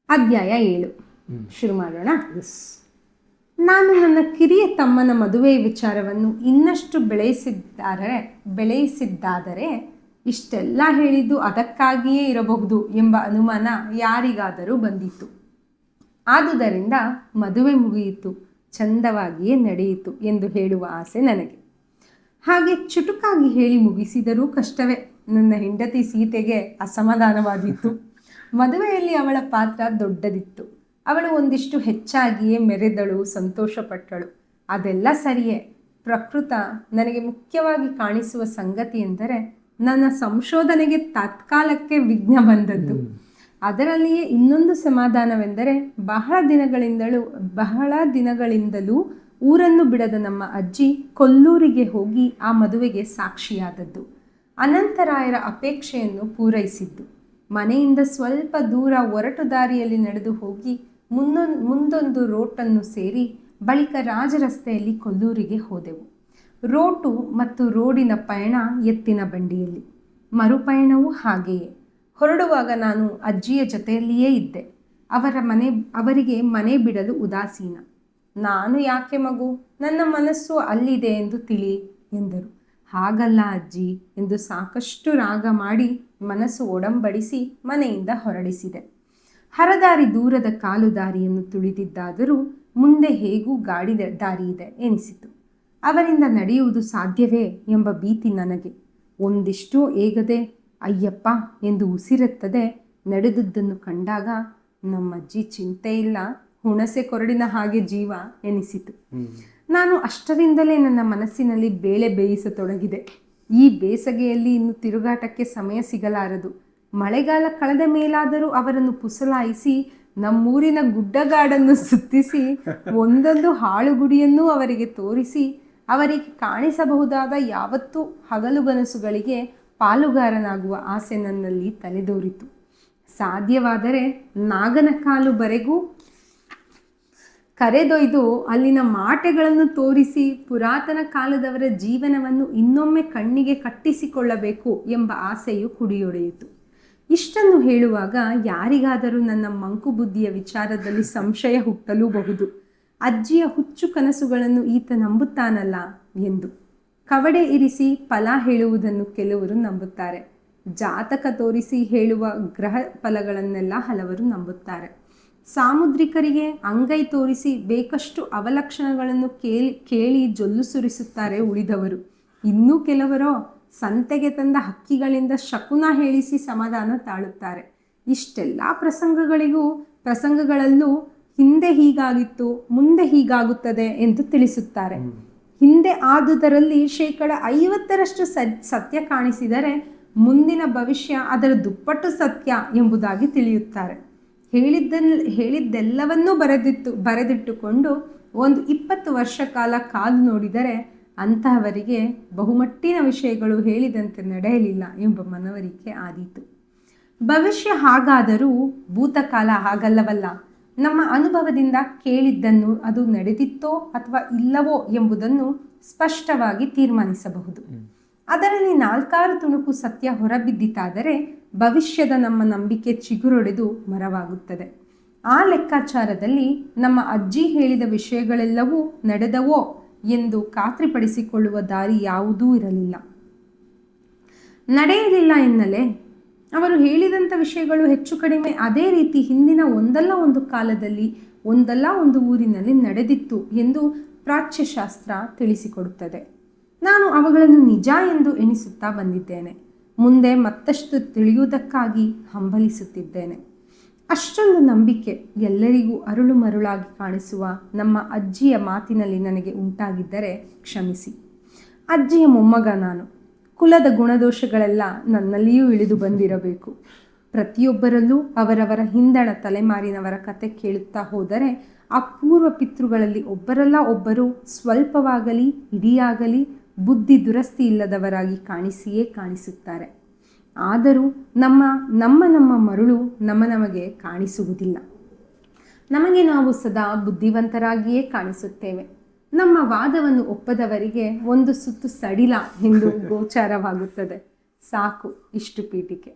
ಅಧ್ಯಾಯ 7 ಶುರು ಮಾಡೋಣ. ನಾನು ನನ್ನ ಕಿರಿಯ ತಮ್ಮನ ಮದುವೆಯ ವಿಚಾರವನ್ನು ಇನ್ನಷ್ಟು ಬೆಳೆಯಿಸಿದ್ದಾದರೆ ಇಷ್ಟೆಲ್ಲ ಹೇಳಿದ್ದು ಅದಕ್ಕಾಗಿಯೇ ಇರಬಹುದು ಎಂಬ ಅನುಮಾನ ಯಾರಿಗಾದರೂ ಬಂದಿತ್ತು. ಆದುದರಿಂದ ಮದುವೆ ಮುಗಿಯಿತು, ಚಂದವಾಗಿಯೇ ನಡೆಯಿತು ಎಂದು ಹೇಳುವ ಆಸೆ ನನಗೆ. ಹಾಗೆ ಚುಟುಕಾಗಿ ಹೇಳಿ ಮುಗಿಸಿದರೂ ಕಷ್ಟವೇ. ನನ್ನ ಹೆಂಡತಿ ಸೀತೆಗೆ ಅಸಮಾಧಾನವಾದಿತ್ತು. ಮದುವೆಯಲ್ಲಿ ಅವಳ ಪಾತ್ರ ದೊಡ್ಡದಿತ್ತು. ಅವಳು ಒಂದಿಷ್ಟು ಹೆಚ್ಚಾಗಿಯೇ ಮೆರೆದಳು, ಸಂತೋಷಪಟ್ಟಳು. ಅದೆಲ್ಲ ಸರಿಯೇ. ಪ್ರಕೃತ ನನಗೆ ಮುಖ್ಯವಾಗಿ ಕಾಣಿಸುವ ಸಂಗತಿ ಎಂದರೆ ನನ್ನ ಸಂಶೋಧನೆಗೆ ತಾತ್ಕಾಲಕ್ಕೆ ವಿಘ್ನ ಬಂದದ್ದು. ಅದರಲ್ಲಿಯೇ ಇನ್ನೊಂದು ಸಮಾಧಾನವೆಂದರೆ ಬಹಳ ದಿನಗಳಿಂದಲೂ ಊರನ್ನು ಬಿಡದ ನಮ್ಮ ಅಜ್ಜಿ ಕೊಲ್ಲೂರಿಗೆ ಹೋಗಿ ಆ ಮದುವೆಗೆ ಸಾಕ್ಷಿಯಾದದ್ದು, ಅನಂತರಾಯರ ಅಪೇಕ್ಷೆಯನ್ನು ಪೂರೈಸಿದ್ದು. ಮನೆಯಿಂದ ಸ್ವಲ್ಪ ದೂರ ಒರಟು ದಾರಿಯಲ್ಲಿ ನಡೆದು ಹೋಗಿ ಮುಂದೊಂದು ರೋಟನ್ನು ಸೇರಿ ಬಳಿಕ ರಾಜರಸ್ತೆಯಲ್ಲಿ ಕೊಲ್ಲೂರಿಗೆ ಹೋದೆವು. ರೋಟು ಮತ್ತು ರೋಡಿನ ಪಯಣ ಎತ್ತಿನ ಬಂಡಿಯಲ್ಲಿ, ಮರುಪಯಣವೂ ಹಾಗೆಯೇ. ಹೊರಡುವಾಗ ನಾನು ಅಜ್ಜಿಯ ಜೊತೆಯಲ್ಲಿಯೇ ಇದ್ದೆ. ಅವರಿಗೆ ಮನೆ ಬಿಡಲು ಉದಾಸೀನ. ನಾನು ಯಾಕೆ ಮಗು, ನನ್ನ ಮನಸ್ಸು ಅಲ್ಲಿದೆ ಎಂದು ತಿಳಿ ಎಂದರು. ಹಾಗಲ್ಲ ಅಜ್ಜಿ ಎಂದು ಸಾಕಷ್ಟು ರಾಗ ಮಾಡಿ ಮನಸ್ಸು ಒಡಂಬಡಿಸಿ ಮನೆಯಿಂದ ಹೊರಡಿಸಿದೆ. ಹರದಾರಿ ದೂರದ ಕಾಲು ದಾರಿಯನ್ನು ತುಳಿದಿದ್ದಾದರೂ ಮುಂದೆ ಹೇಗೂ ಗಾಡಿ ದಾರಿ ಇದೆ ಎನಿಸಿತು. ಅವರಿಂದ ನಡೆಯುವುದು ಸಾಧ್ಯವೇ ಎಂಬ ಭೀತಿ ನನಗೆ. ಒಂದಿಷ್ಟು ಏಗದೆ ಅಯ್ಯಪ್ಪ ಎಂದು ಉಸಿರೆತ್ತದೆ ನಡೆದುದನ್ನು ಕಂಡಾಗ ನಮ್ಮಜ್ಜಿ ಚಿಂತೆ ಇಲ್ಲ, ಹುಣಸೆ ಕೊರಡಿನ ಹಾಗೆ ಜೀವ ಎನಿಸಿತು. ನಾನು ಅಷ್ಟರಿಂದಲೇ ನನ್ನ ಮನಸ್ಸಿನಲ್ಲಿ ಬೇಳೆ ಬೇಯಿಸತೊಡಗಿದೆ. ಈ ಬೇಸಗೆಯಲ್ಲಿ ಇನ್ನು ತಿರುಗಾಟಕ್ಕೆ ಸಮಯ ಸಿಗಲಾರದು. ಮಳೆಗಾಲ ಕಳೆದ ಮೇಲಾದರೂ ಅವರನ್ನು ಪುಸಲಾಯಿಸಿ ನಮ್ಮೂರಿನ ಗುಡ್ಡಗಾಡನ್ನು ಸುತ್ತಿಸಿ ಒಂದೊಂದು ಹಾಳುಗುಡಿಯನ್ನೂ ಅವರಿಗೆ ತೋರಿಸಿ ಅವರಿಗೆ ಕಾಣಿಸಬಹುದಾದ ಯಾವತ್ತೂ ಹಗಲುಗನಸುಗಳಿಗೆ ಪಾಲುಗಾರನಾಗುವ ಆಸೆ ನನ್ನಲ್ಲಿ ತಲೆದೋರಿತು. ಸಾಧ್ಯವಾದರೆ ನಾಗನಕಾಲುವರೆಗೂ ಕರೆದೊಯ್ದು ಅಲ್ಲಿನ ಮಾಟೆಗಳನ್ನು ತೋರಿಸಿ ಪುರಾತನ ಕಾಲದವರ ಜೀವನವನ್ನು ಇನ್ನೊಮ್ಮೆ ಕಣ್ಣಿಗೆ ಕಟ್ಟಿಸಿಕೊಳ್ಳಬೇಕು ಎಂಬ ಆಸೆಯು ಕುಡಿಯೊಡೆಯಿತು. ಇಷ್ಟನ್ನು ಹೇಳುವಾಗ ಯಾರಿಗಾದರೂ ನನ್ನ ಮಂಕುಬುದ್ಧಿಯ ವಿಚಾರದಲ್ಲಿ ಸಂಶಯ ಹುಟ್ಟಲೂಬಹುದು. ಅಜ್ಜಿಯ ಹುಚ್ಚು ಕನಸುಗಳನ್ನು ಈತ ನಂಬುತ್ತಾನಲ್ಲ ಎಂದು. ಕವಡೆ ಇರಿಸಿ ಫಲ ಹೇಳುವುದನ್ನು ಕೆಲವರು ನಂಬುತ್ತಾರೆ. ಜಾತಕ ತೋರಿಸಿ ಹೇಳುವ ಗ್ರಹ ಫಲಗಳನ್ನೆಲ್ಲ ಹಲವರು ನಂಬುತ್ತಾರೆ. ಸಾಮುದ್ರಿಕರಿಗೆ ಅಂಗೈ ತೋರಿಸಿ ಬೇಕಷ್ಟು ಅವಲಕ್ಷಣಗಳನ್ನು ಕೇಳಿ ಜೊಲ್ಲು ಸುರಿಸುತ್ತಾರೆ ಉಳಿದವರು. ಇನ್ನೂ ಕೆಲವರೋ ಸಂತೆಗೆ ತಂದ ಹಕ್ಕಿಗಳಿಂದ ಶಕುನ ಹೇಳಿಸಿ ಸಮಾಧಾನ ತಾಳುತ್ತಾರೆ. ಇಷ್ಟೆಲ್ಲ ಪ್ರಸಂಗಗಳಲ್ಲೂ ಹಿಂದೆ ಹೀಗಾಗಿತ್ತು, ಮುಂದೆ ಹೀಗಾಗುತ್ತದೆ ಎಂದು ತಿಳಿಸುತ್ತಾರೆ. ಹಿಂದೆ ಆದುದರಲ್ಲಿ 50% ಸತ್ಯ ಕಾಣಿಸಿದರೆ ಮುಂದಿನ ಭವಿಷ್ಯ ಅದರ ದುಪ್ಪಟ್ಟು ಸತ್ಯ ಎಂಬುದಾಗಿ ತಿಳಿಯುತ್ತಾರೆ. ಹೇಳಿದ್ದೆಲ್ಲವನ್ನೂ ಬರೆದಿಟ್ಟುಕೊಂಡು ಒಂದು 20 ವರ್ಷ ಕಾಲು ನೋಡಿದರೆ ಅಂತಹವರಿಗೆ ಬಹುಮಟ್ಟಿನ ವಿಷಯಗಳು ಹೇಳಿದಂತೆ ನಡೆಯಲಿಲ್ಲ ಎಂಬ ಮನವರಿಕೆ ಆದೀತು. ಭವಿಷ್ಯ ಹಾಗಾದರೂ ಭೂತಕಾಲ ಹಾಗಲ್ಲವಲ್ಲ. ನಮ್ಮ ಅನುಭವದಿಂದ ಕೇಳಿದ್ದನ್ನು ಅದು ನಡೆದಿತ್ತೋ ಅಥವಾ ಇಲ್ಲವೋ ಎಂಬುದನ್ನು ಸ್ಪಷ್ಟವಾಗಿ ತೀರ್ಮಾನಿಸಬಹುದು. ಅದರಲ್ಲಿ 4-6 ತುಣುಕು ಸತ್ಯ ಹೊರಬಿದ್ದಿತಾದರೆ ಭವಿಷ್ಯದ ನಮ್ಮ ನಂಬಿಕೆ ಚಿಗುರೊಡೆದು ಮರವಾಗುತ್ತದೆ. ಆ ಲೆಕ್ಕಾಚಾರದಲ್ಲಿ ನಮ್ಮ ಅಜ್ಜಿ ಹೇಳಿದ ವಿಷಯಗಳೆಲ್ಲವೂ ನಡೆದವೋ ಎಂದು ಖಾತ್ರಿಪಡಿಸಿಕೊಳ್ಳುವ ದಾರಿ ಯಾವುದೂ ಇರಲಿಲ್ಲ. ನಡೆಯಲಿಲ್ಲ ಎನ್ನಲೇ, ಅವರು ಹೇಳಿದಂಥ ವಿಷಯಗಳು ಹೆಚ್ಚು ಕಡಿಮೆ ಅದೇ ರೀತಿ ಹಿಂದಿನ ಒಂದಲ್ಲ ಒಂದು ಕಾಲದಲ್ಲಿ ಒಂದಲ್ಲ ಒಂದು ಊರಿನಲ್ಲಿ ನಡೆದಿತ್ತು ಎಂದು ಪ್ರಾಚ್ಯಶಾಸ್ತ್ರ ತಿಳಿಸಿಕೊಡುತ್ತದೆ. ನಾನು ಅವುಗಳನ್ನು ನಿಜ ಎಂದು ಎಣಿಸುತ್ತಾ ಬಂದಿದ್ದೇನೆ. ಮುಂದೆ ಮತ್ತಷ್ಟು ತಿಳಿಯುವುದಕ್ಕಾಗಿ ಹಂಬಲಿಸುತ್ತಿದ್ದೇನೆ. ಅಷ್ಟೊಂದು ನಂಬಿಕೆ ಎಲ್ಲರಿಗೂ ಅರುಳು ಮರುಳಾಗಿ ಕಾಣಿಸುವ ನಮ್ಮ ಅಜ್ಜಿಯ ಮಾತಿನಲ್ಲಿ ನನಗೆ ಉಂಟಾಗಿದ್ದರೆ ಕ್ಷಮಿಸಿ. ಅಜ್ಜಿಯ ಮೊಮ್ಮಗ ನಾನು. ಕುಲದ ಗುಣದೋಷಗಳೆಲ್ಲ ನನ್ನಲ್ಲಿಯೂ ಇಳಿದು ಬಂದಿರಬೇಕು. ಪ್ರತಿಯೊಬ್ಬರಲ್ಲೂ ಅವರವರ ಹಿಂದಣ ತಲೆಮಾರಿನವರ ಕತೆ ಕೇಳುತ್ತಾ ಹೋದರೆ ಆ ಪೂರ್ವ ಪಿತೃಗಳಲ್ಲಿ ಒಬ್ಬರಲ್ಲ ಒಬ್ಬರು ಸ್ವಲ್ಪವಾಗಲಿ ಇಡಿಯಾಗಲಿ ಬುದ್ಧಿ ದುರಸ್ತಿ ಇಲ್ಲದವರಾಗಿ ಕಾಣಿಸಿಯೇ ಕಾಣಿಸುತ್ತಾರೆ. ಆದರೂ ನಮ್ಮ ಮರುಳು ನಮಗೆ ಕಾಣಿಸುವುದಿಲ್ಲ. ನಮಗೆ ನಾವು ಸದಾ ಬುದ್ಧಿವಂತರಾಗಿಯೇ ಕಾಣಿಸುತ್ತೇವೆ. ನಮ್ಮ ವಾದವನ್ನು ಒಪ್ಪದವರಿಗೆ ಒಂದು ಸುತ್ತು ಸಡಿಲ ಎಂದು ಗೋಚಾರವಾಗುತ್ತದೆ. ಸಾಕು, ಇಷ್ಟು ಪೀಠಿಕೆ.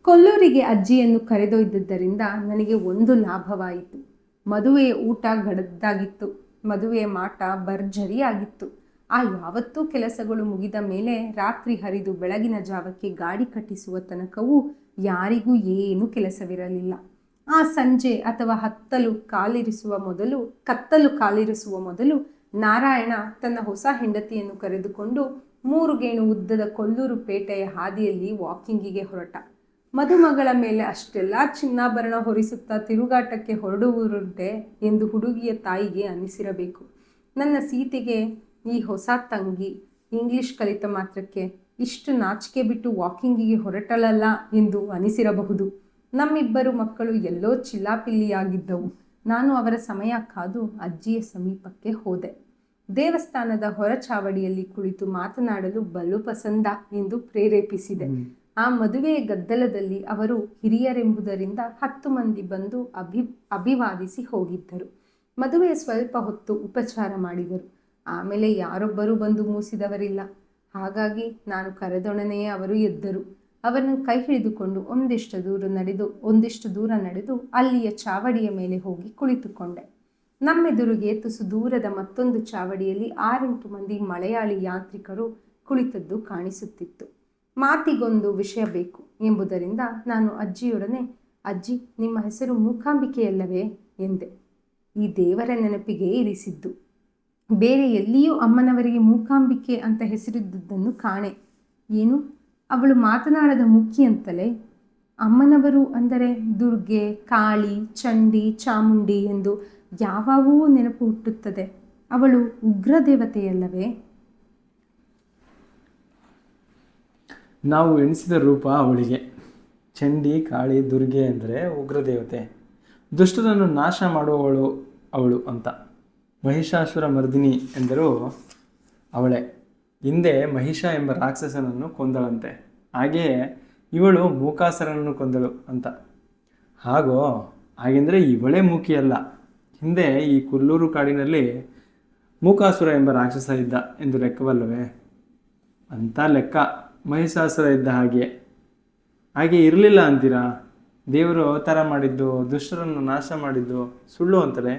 ಕೊಲ್ಲೂರಿಗೆ ಅಜ್ಜಿಯನ್ನು ಕರೆದೊಯ್ದದ್ದರಿಂದ ನನಗೆ ಒಂದು ಲಾಭವಾಯಿತು. ಮದುವೆಯ ಊಟ ಗಡದ್ದಾಗಿತ್ತು. ಮದುವೆಯ ಮಾಟ ಭರ್ಜರಿಯಾಗಿತ್ತು. ಆ ಯಾವತ್ತೂ ಕೆಲಸಗಳು ಮುಗಿದ ಮೇಲೆ ರಾತ್ರಿ ಹರಿದು ಬೆಳಗಿನ ಜಾವಕ್ಕೆ ಗಾಡಿ ಕಟ್ಟಿಸುವ ತನಕವೂ ಯಾರಿಗೂ ಏನೂ ಕೆಲಸವಿರಲಿಲ್ಲ. ಆ ಸಂಜೆ ಅಥವಾ ಕತ್ತಲು ಕಾಲಿರಿಸುವ ಮೊದಲು ನಾರಾಯಣ ತನ್ನ ಹೊಸ ಹೆಂಡತಿಯನ್ನು ಕರೆದುಕೊಂಡು 3 ಗೇಣು ಉದ್ದದ ಕೊಲ್ಲೂರು ಪೇಟೆಯ ಹಾದಿಯಲ್ಲಿ ವಾಕಿಂಗಿಗೆ ಹೊರಟ. ಮದುಮಗಳ ಮೇಲೆ ಅಷ್ಟೆಲ್ಲ ಚಿನ್ನಾಭರಣ ಹೊರಿಸುತ್ತಾ ತಿರುಗಾಟಕ್ಕೆ ಹೊರಡುವುರುಂಟೆ ಎಂದು ಹುಡುಗಿಯ ತಾಯಿಗೆ ಅನ್ನಿಸಿರಬೇಕು. ನನ್ನ ಸೀತೆಗೆ ಈ ಹೊಸ ತಂಗಿ ಇಂಗ್ಲಿಷ್ ಕಲಿತ ಮಾತ್ರಕ್ಕೆ ಇಷ್ಟು ನಾಚಿಕೆ ಬಿಟ್ಟು ವಾಕಿಂಗಿಗೆ ಹೊರಟಳಲ್ಲ ಎಂದು ಅನಿಸಿರಬಹುದು. ನಮ್ಮಿಬ್ಬರು ಮಕ್ಕಳು ಎಲ್ಲೋ ಚಿಲ್ಲಾಪಿಲ್ಲಿಯಾಗಿದ್ದವು. ನಾನು ಅವರ ಸಮಯ ಕಾದು ಅಜ್ಜಿಯ ಸಮೀಪಕ್ಕೆ ಹೋದೆ. ದೇವಸ್ಥಾನದ ಹೊರಚಾವಡಿಯಲ್ಲಿ ಕುಳಿತು ಮಾತನಾಡಲು ಬಲು ಪಸಂದ ಎಂದು ಪ್ರೇರೇಪಿಸಿದೆ. ಆ ಮದುವೆಯ ಗದ್ದಲದಲ್ಲಿ ಅವರು ಹಿರಿಯರೆಂಬುದರಿಂದ 10 ಮಂದಿ ಬಂದು ಅಭಿವಾದಿಸಿ ಹೋಗಿದ್ದರು. ಮದುವೆಯ ಸ್ವಲ್ಪ ಹೊತ್ತು ಉಪಚಾರ ಮಾಡಿದರು. ಆಮೇಲೆ ಯಾರೊಬ್ಬರೂ ಬಂದು ಮೂಸಿದವರಿಲ್ಲ. ಹಾಗಾಗಿ ನಾನು ಕರೆದೊಡನೆಯೇ ಅವರು ಎದ್ದರು. ಅವರನ್ನು ಕೈ ಹಿಡಿದುಕೊಂಡು ಒಂದಿಷ್ಟು ದೂರ ನಡೆದು ಅಲ್ಲಿಯ ಚಾವಡಿಯ ಮೇಲೆ ಹೋಗಿ ಕುಳಿತುಕೊಂಡೆ. ನಮ್ಮೆದುರಿಗೆ ತುಸು ದೂರದ ಮತ್ತೊಂದು ಚಾವಡಿಯಲ್ಲಿ 6-8 ಮಂದಿ ಮಲಯಾಳಿ ಯಾತ್ರಿಕರು ಕುಳಿತದ್ದು ಕಾಣಿಸುತ್ತಿತ್ತು. ಮಾತಿಗೊಂದು ವಿಷಯ ಬೇಕು ಎಂಬುದರಿಂದ ನಾನು ಅಜ್ಜಿಯೊಡನೆ, ಅಜ್ಜಿ, ನಿಮ್ಮ ಹೆಸರು ಮೂಕಾಂಬಿಕೆಯಲ್ಲವೇ ಎಂದೆ. ಈ ದೇವರ ನೆನಪಿಗೆ ಇರಿಸಿದ್ದು. ಬೇರೆ ಎಲ್ಲಿಯೂ ಅಮ್ಮನವರಿಗೆ ಮೂಕಾಂಬಿಕೆ ಅಂತ ಹೆಸರಿದ್ದುದನ್ನು ಕಾಣೆ. ಏನು, ಅವಳು ಮಾತನಾಡದ ಮುಖಿ ಅಂತಲೇ? ಅಮ್ಮನವರು ಅಂದರೆ ದುರ್ಗೆ, ಕಾಳಿ, ಚಂಡಿ, ಚಾಮುಂಡಿ ಎಂದು ಯಾವಾವೂ ನೆನಪು ಹುಟ್ಟುತ್ತದೆ. ಅವಳು ಉಗ್ರ ದೇವತೆಯಲ್ಲವೇ? ನಾವು ಎಣಿಸಿದ ರೂಪ ಅವಳಿಗೆ. ಚಂಡಿ, ಕಾಳಿ, ದುರ್ಗೆ ಅಂದರೆ ಉಗ್ರ ದೇವತೆ, ದುಷ್ಟರನ್ನು ನಾಶ ಮಾಡುವವಳು ಅವಳು ಅಂತ. ಮಹಿಷಾಸುರ ಮರ್ದಿನಿ ಎಂದರೂ ಅವಳೇ. ಹಿಂದೆ ಮಹಿಷ ಎಂಬ ರಾಕ್ಷಸನನ್ನು ಕೊಂದಳಂತೆ. ಹಾಗೆಯೇ ಇವಳು ಮೂಕಾಸುರನನ್ನು ಕೊಂದಳು ಅಂತ. ಹಾಗೆಂದರೆ ಇವಳೇ ಮೂಕಿಯಲ್ಲ. ಹಿಂದೆ ಈ ಕೊಲ್ಲೂರು ಕಾಡಿನಲ್ಲಿ ಮೂಕಾಸುರ ಎಂಬ ರಾಕ್ಷಸ ಇದ್ದ ಎಂದು ಲೆಕ್ಕವಲ್ಲವೇ? ಅಂತ ಲೆಕ್ಕ. ಮಹಿಷಾಸುರ ಇದ್ದ ಹಾಗೆ ಇರಲಿಲ್ಲ ಅಂತೀರಾ? ದೇವರು ಅವತಾರ ಮಾಡಿದ್ದು, ದುಷ್ಟರನ್ನು ನಾಶ ಮಾಡಿದ್ದು ಸುಳ್ಳು ಅಂತಲೇ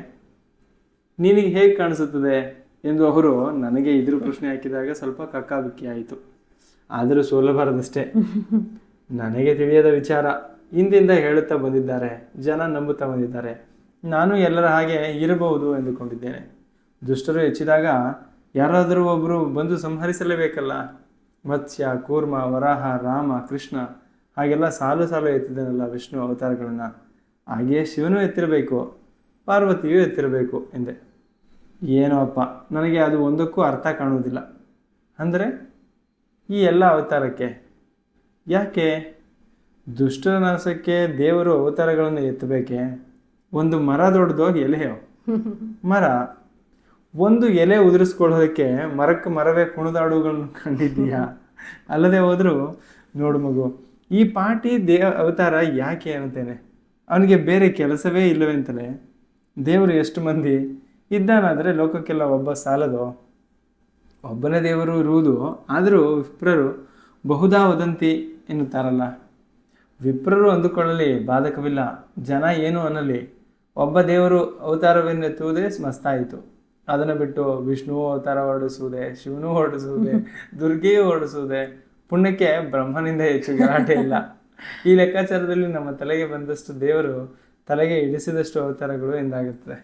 ನಿನಗೆ ಹೇಗೆ ಕಾಣಿಸುತ್ತದೆ ಎಂದು ಅವರು ನನಗೆ ಎದುರು ಪ್ರಶ್ನೆ ಹಾಕಿದಾಗ ಸ್ವಲ್ಪ ಕಕ್ಕಾಬಿಕ್ಕಿ ಆಯಿತು. ಆದರೂ ಸೋಲಬಾರದಷ್ಟೇ. ನನಗೆ ತಿಳಿಯದ ವಿಚಾರ ಹಿಂದಿಂದ ಹೇಳುತ್ತಾ ಬಂದಿದ್ದಾರೆ, ಜನ ನಂಬುತ್ತಾ ಬಂದಿದ್ದಾರೆ. ನಾನು ಎಲ್ಲರ ಹಾಗೆ ಇರಬಹುದು ಎಂದುಕೊಂಡಿದ್ದೇನೆ. ದುಷ್ಟರು ಹೆಚ್ಚಿದಾಗ ಯಾರಾದರೂ ಒಬ್ಬರು ಬಂದು ಸಂಹರಿಸಲೇಬೇಕಲ್ಲ. ಮತ್ಸ್ಯ, ಕೂರ್ಮ, ವರಾಹ, ರಾಮ, ಕೃಷ್ಣ ಹಾಗೆಲ್ಲ ಸಾಲು ಎತ್ತಿದನಲ್ಲ ವಿಷ್ಣು ಅವತಾರಗಳನ್ನು. ಹಾಗೆಯೇ ಶಿವನೂ ಎತ್ತಿರಬೇಕು, ಪಾರ್ವತಿಯೂ ಎತ್ತಿರಬೇಕು ಎಂದೆ. ಏನೋ ಅಪ್ಪ, ನನಗೆ ಅದು ಒಂದಕ್ಕೂ ಅರ್ಥ ಕಾಣುವುದಿಲ್ಲ. ಅಂದರೆ ಈ ಎಲ್ಲ ಅವತಾರಕ್ಕೆ ಯಾಕೆ? ದುಷ್ಟರ ನಾಶಕ್ಕೆ ದೇವರು ಅವತಾರಗಳನ್ನು ಎತ್ತಬೇಕೆ? ಒಂದು ಮರ ದೊಡ್ಡದೋ ಎಲೆಯೋ? ಮರ ಒಂದು ಎಲೆ ಉದುರಿಸ್ಕೊಳ್ಳೋದಕ್ಕೆ ಮರಕ್ಕೆ ಮರವೇ ಕುಣಿದಾಡುಗಳನ್ನು ಕಂಡಿದ್ದೀಯಾ? ಅಲ್ಲದೆ ಹೋದರೂ ನೋಡು ಮಗು, ಈ ಪಾಟಿ ಅವತಾರ ಯಾಕೆ ಅನ್ನುತ್ತೇನೆ. ಅವನಿಗೆ ಬೇರೆ ಕೆಲಸವೇ ಇಲ್ಲವೆಂತಲೇ. ದೇವರು ಎಷ್ಟು ಮಂದಿ ಇದ್ದಾನಾದರೆ ಲೋಕಕ್ಕೆಲ್ಲ ಒಬ್ಬ ಸಾಲದೋ? ಒಬ್ಬನೇ ದೇವರು ಇರುವುದು. ಆದರೂ ವಿಪ್ರರು ಬಹುದಾ ವದಂತಿ ಎನ್ನುತ್ತಾರಲ್ಲ. ವಿಪ್ರರು ಅಂದುಕೊಳ್ಳಲಿ, ಬಾಧಕವಿಲ್ಲ. ಜನ ಏನು ಅನ್ನಲಿ. ಒಬ್ಬ ದೇವರು ಅವತಾರವೆನ್ನೆತ್ತುವುದೇ ಮಸ್ತಾಯಿತು. ಅದನ್ನು ಬಿಟ್ಟು ವಿಷ್ಣು ಅವತಾರ ಹೊರಡಿಸುವುದೇ, ಶಿವನೂ ಹೊರಡಿಸುವುದೇ, ದುರ್ಗೆಯೂ ಹೊರಡಿಸುವುದೇ. ಪುಣ್ಯಕ್ಕೆ ಬ್ರಹ್ಮನಿಂದ ಹೆಚ್ಚು ಗಲಾಟೆ ಇಲ್ಲ. ಈ ಲೆಕ್ಕಾಚಾರದಲ್ಲಿ ನಮ್ಮ ತಲೆಗೆ ಬಂದಷ್ಟು ದೇವರು ತಲೆಗೆ ಇಳಿಸಿದಷ್ಟು ಅವತಾರಗಳು ಎಂದಾಗುತ್ತದೆ.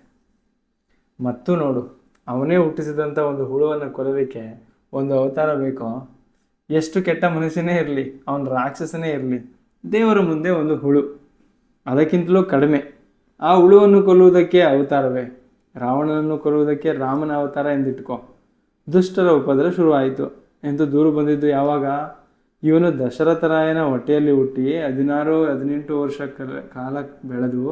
ಮತ್ತು ನೋಡು, ಅವನೇ ಹುಟ್ಟಿಸಿದಂಥ ಒಂದು ಹುಳುವನ್ನು ಕೊಲ್ಲಲಿಕ್ಕೆ ಒಂದು ಅವತಾರ ಬೇಕೋ? ಎಷ್ಟು ಕೆಟ್ಟ ಮನುಷ್ಯನೇ ಇರಲಿ, ಅವನ ರಾಕ್ಷಸನೇ ಇರಲಿ, ದೇವರ ಮುಂದೆ ಒಂದು ಹುಳು, ಅದಕ್ಕಿಂತಲೂ ಕಡಿಮೆ. ಆ ಹುಳುವನ್ನು ಕೊಲ್ಲುವುದಕ್ಕೆ ಅವತಾರವೇ. ರಾವಣನನ್ನು ಕೊಲ್ಲುವುದಕ್ಕೆ ರಾಮನ ಅವತಾರ ಎಂದಿಟ್ಕೋ. ದುಷ್ಟರ ಉಪದ್ರ ಶುರುವಾಯಿತು ಎಂದು ದೂರು ಬಂದಿದ್ದು ಯಾವಾಗ? ಇವನು ದಶರಥರಾಯನ ಹೊಟ್ಟೆಯಲ್ಲಿ ಹುಟ್ಟಿ 16-18 ವರ್ಷ ಕಾಲ ಬೆಳೆದು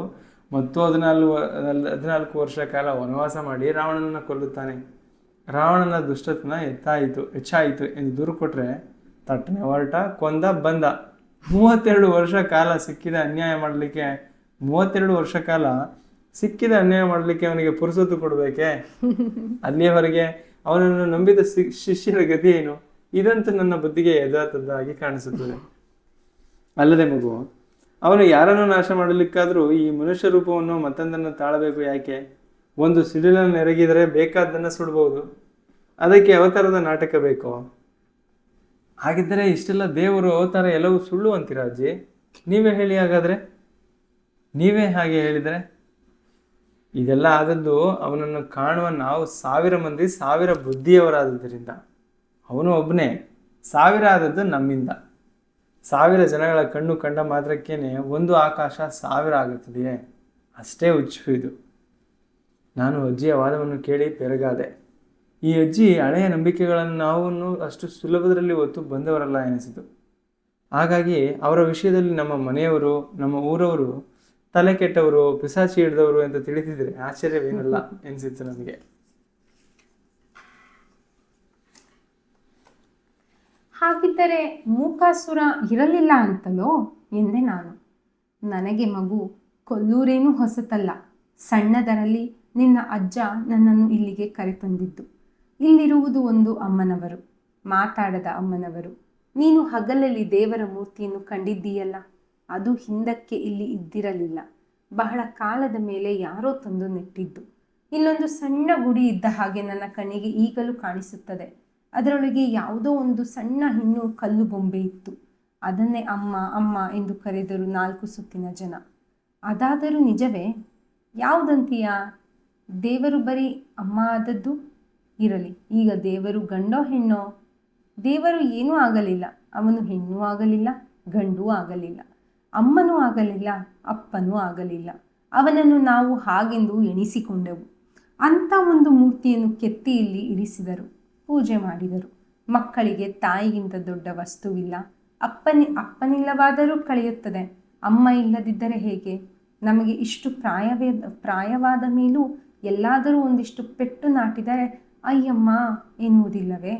ಮತ್ತು 14 ವರ್ಷ ಕಾಲ ವನವಾಸ ಮಾಡಿ ರಾವಣನನ್ನು ಕೊಲ್ಲುತ್ತಾನೆ. ರಾವಣನ ದುಷ್ಟತನ ಹೆಚ್ಚಾಯಿತು ಎಂದು ದೂರು ಕೊಟ್ಟರೆ ತಟ್ಟನೆ ಹೊರಟ, ಕೊಂದ, ಬಂದ. 32 ವರ್ಷ ಕಾಲ ಸಿಕ್ಕಿದ ಅನ್ಯಾಯ ಮಾಡಲಿಕ್ಕೆ ಅವನಿಗೆ ಪುರುಸೊತ್ತು ಕೊಡಬೇಕೆ? ಅಲ್ಲಿಯವರೆಗೆ ಅವನನ್ನು ನಂಬಿದ ಶಿಷ್ಯರ ಗತಿ ಏನು? ಇದಂತೂ ನನ್ನ ಬುದ್ಧಿಗೆ ಯಥಾರ್ಥದ್ದಾಗಿ ಕಾಣಿಸುತ್ತದೆ. ಅಲ್ಲದೆ ಮಗು, ಅವನು ಯಾರನ್ನು ನಾಶ ಮಾಡಲಿಕ್ಕಾದರೂ ಈ ಮನುಷ್ಯ ರೂಪವನ್ನು ಮತ್ತೊಂದನ್ನು ತಾಳಬೇಕು ಯಾಕೆ? ಒಂದು ಸಿಡಿಲನ್ನು ಎರಗಿದರೆ ಬೇಕಾದ್ದನ್ನು ಸುಡಬಹುದು, ಅದಕ್ಕೆ ಅವತಾರದ ನಾಟಕ ಬೇಕು. ಹಾಗಿದ್ದರೆ ಇಷ್ಟೆಲ್ಲ ದೇವರು ಅವತಾರ ಎಲ್ಲವೂ ಸುಳ್ಳು ಅಂತೀರಾ ಅಜ್ಜಿ? ನೀವೇ ಹೇಳಿ ಹಾಗಾದರೆ. ನೀವೇ ಹಾಗೆ ಹೇಳಿದರೆ ಇದೆಲ್ಲ ಆದದ್ದು ಅವನನ್ನು ಕಾಣುವ ನಾವು 1000 ಮಂದಿ 1000 ಬುದ್ಧಿಯವರಾದದ್ದರಿಂದ. ಅವನು ಒಬ್ಬನೇ, 1000 ಆದದ್ದು ನಮ್ಮಿಂದ. 1000 ಜನಗಳ ಕಣ್ಣು ಕಂಡ ಮಾತ್ರಕ್ಕೇನೆ ಒಂದು ಆಕಾಶ 1000 ಆಗುತ್ತದೆಯೇ? ಅಷ್ಟೇ ಹುಚ್ಚು ಇದು. ನಾನು ಅಜ್ಜಿಯ ವಾದವನ್ನು ಕೇಳಿ ಬೆರಗಾದೆ. ಈ ಅಜ್ಜಿ ಹಳೆಯ ನಂಬಿಕೆಗಳನ್ನು ನಾವು ಅಷ್ಟು ಸುಲಭದಲ್ಲಿ ಹೊತ್ತು ಬಂದವರಲ್ಲ ಎನಿಸಿತು. ಹಾಗಾಗಿ ಅವರ ವಿಷಯದಲ್ಲಿ ನಮ್ಮ ಮನೆಯವರು, ನಮ್ಮ ಊರವರು ತಲೆ ಕೆಟ್ಟವರು, ಪಿಸಾಚಿ ಹಿಡಿದವರು ಅಂತ ತಿಳಿದಿದ್ರೆ ಆಶ್ಚರ್ಯವೇನಲ್ಲ ಎನಿಸಿತ್ತು ನನಗೆ. ಹಾಗಿದ್ದರೆ ಮೂಕಾಸುರ ಇರಲಿಲ್ಲ ಅಂತಲೋ ಎಂದೆ ನಾನು. ನನಗೆ ಮಗು, ಕೊಲ್ಲೂರೇನೂ ಹೊಸತಲ್ಲ. ಸಣ್ಣದರಲ್ಲಿ ನಿನ್ನ ಅಜ್ಜ ನನ್ನನ್ನು ಇಲ್ಲಿಗೆ ಕರೆತಂದಿದ್ದು. ಇಲ್ಲಿರುವುದು ಒಂದು ಅಮ್ಮನವರು, ಮಾತಾಡದ ಅಮ್ಮನವರು. ನೀನು ಹಗಲಲ್ಲಿ ದೇವರ ಮೂರ್ತಿಯನ್ನು ಕಂಡಿದ್ದೀಯಲ್ಲ, ಅದು ಹಿಂದಕ್ಕೆ ಇಲ್ಲಿ ಇದ್ದಿರಲಿಲ್ಲ. ಬಹಳ ಕಾಲದ ಮೇಲೆ ಯಾರೋ ತಂದು ನೆಟ್ಟಿದ್ದು. ಇಲ್ಲೊಂದು ಸಣ್ಣ ಗುಡಿ ಇದ್ದ ಹಾಗೆ ನನ್ನ ಕಣ್ಣಿಗೆ ಈಗಲೂ ಕಾಣಿಸುತ್ತದೆ. ಅದರೊಳಗೆ ಯಾವುದೋ ಒಂದು ಸಣ್ಣ ಹೆಣ್ಣು ಕಲ್ಲು ಬೊಂಬೆ ಇತ್ತು. ಅದನ್ನೇ ಅಮ್ಮ ಅಮ್ಮ ಎಂದು ಕರೆದರು 4 ಸುತ್ತಿನ ಜನ. ಅದಾದರೂ ನಿಜವೇ? ಯಾವುದಂತೀಯಾ? ದೇವರು ಬರೀ ಅಮ್ಮ ಆದದ್ದು? ಇರಲಿ, ಈಗ ದೇವರು ಗಂಡೋ ಹೆಣ್ಣೋ? ದೇವರು ಏನೂ ಆಗಲಿಲ್ಲ. ಅವನು ಹೆಣ್ಣೂ ಆಗಲಿಲ್ಲ, ಗಂಡೂ ಆಗಲಿಲ್ಲ, ಅಮ್ಮನೂ ಆಗಲಿಲ್ಲ, ಅಪ್ಪನೂ ಆಗಲಿಲ್ಲ. ಅವನನ್ನು ನಾವು ಹಾಗೆಂದು ಎಣಿಸಿಕೊಂಡೆವು. ಅಂಥ ಒಂದು ಮೂರ್ತಿಯನ್ನು ಕೆತ್ತಿ ಇಲ್ಲಿ ಇರಿಸಿದರು, ಪೂಜೆ ಮಾಡಿದರು. ಮಕ್ಕಳಿಗೆ ತಾಯಿಗಿಂತ ದೊಡ್ಡ ವಸ್ತುವಿಲ್ಲ. ಅಪ್ಪನಿಲ್ಲವಾದರೂ ಕಳೆಯುತ್ತದೆ, ಅಮ್ಮ ಇಲ್ಲದಿದ್ದರೆ ಹೇಗೆ? ನಮಗೆ ಇಷ್ಟು ಪ್ರಾಯವಾದ ಮೇಲೂ ಎಲ್ಲಾದರೂ ಒಂದಿಷ್ಟು ಪೆಟ್ಟು ನಾಟಿದರೆ ಅಯ್ಯಮ್ಮ ಎನ್ನುವುದಿಲ್ಲವೇ?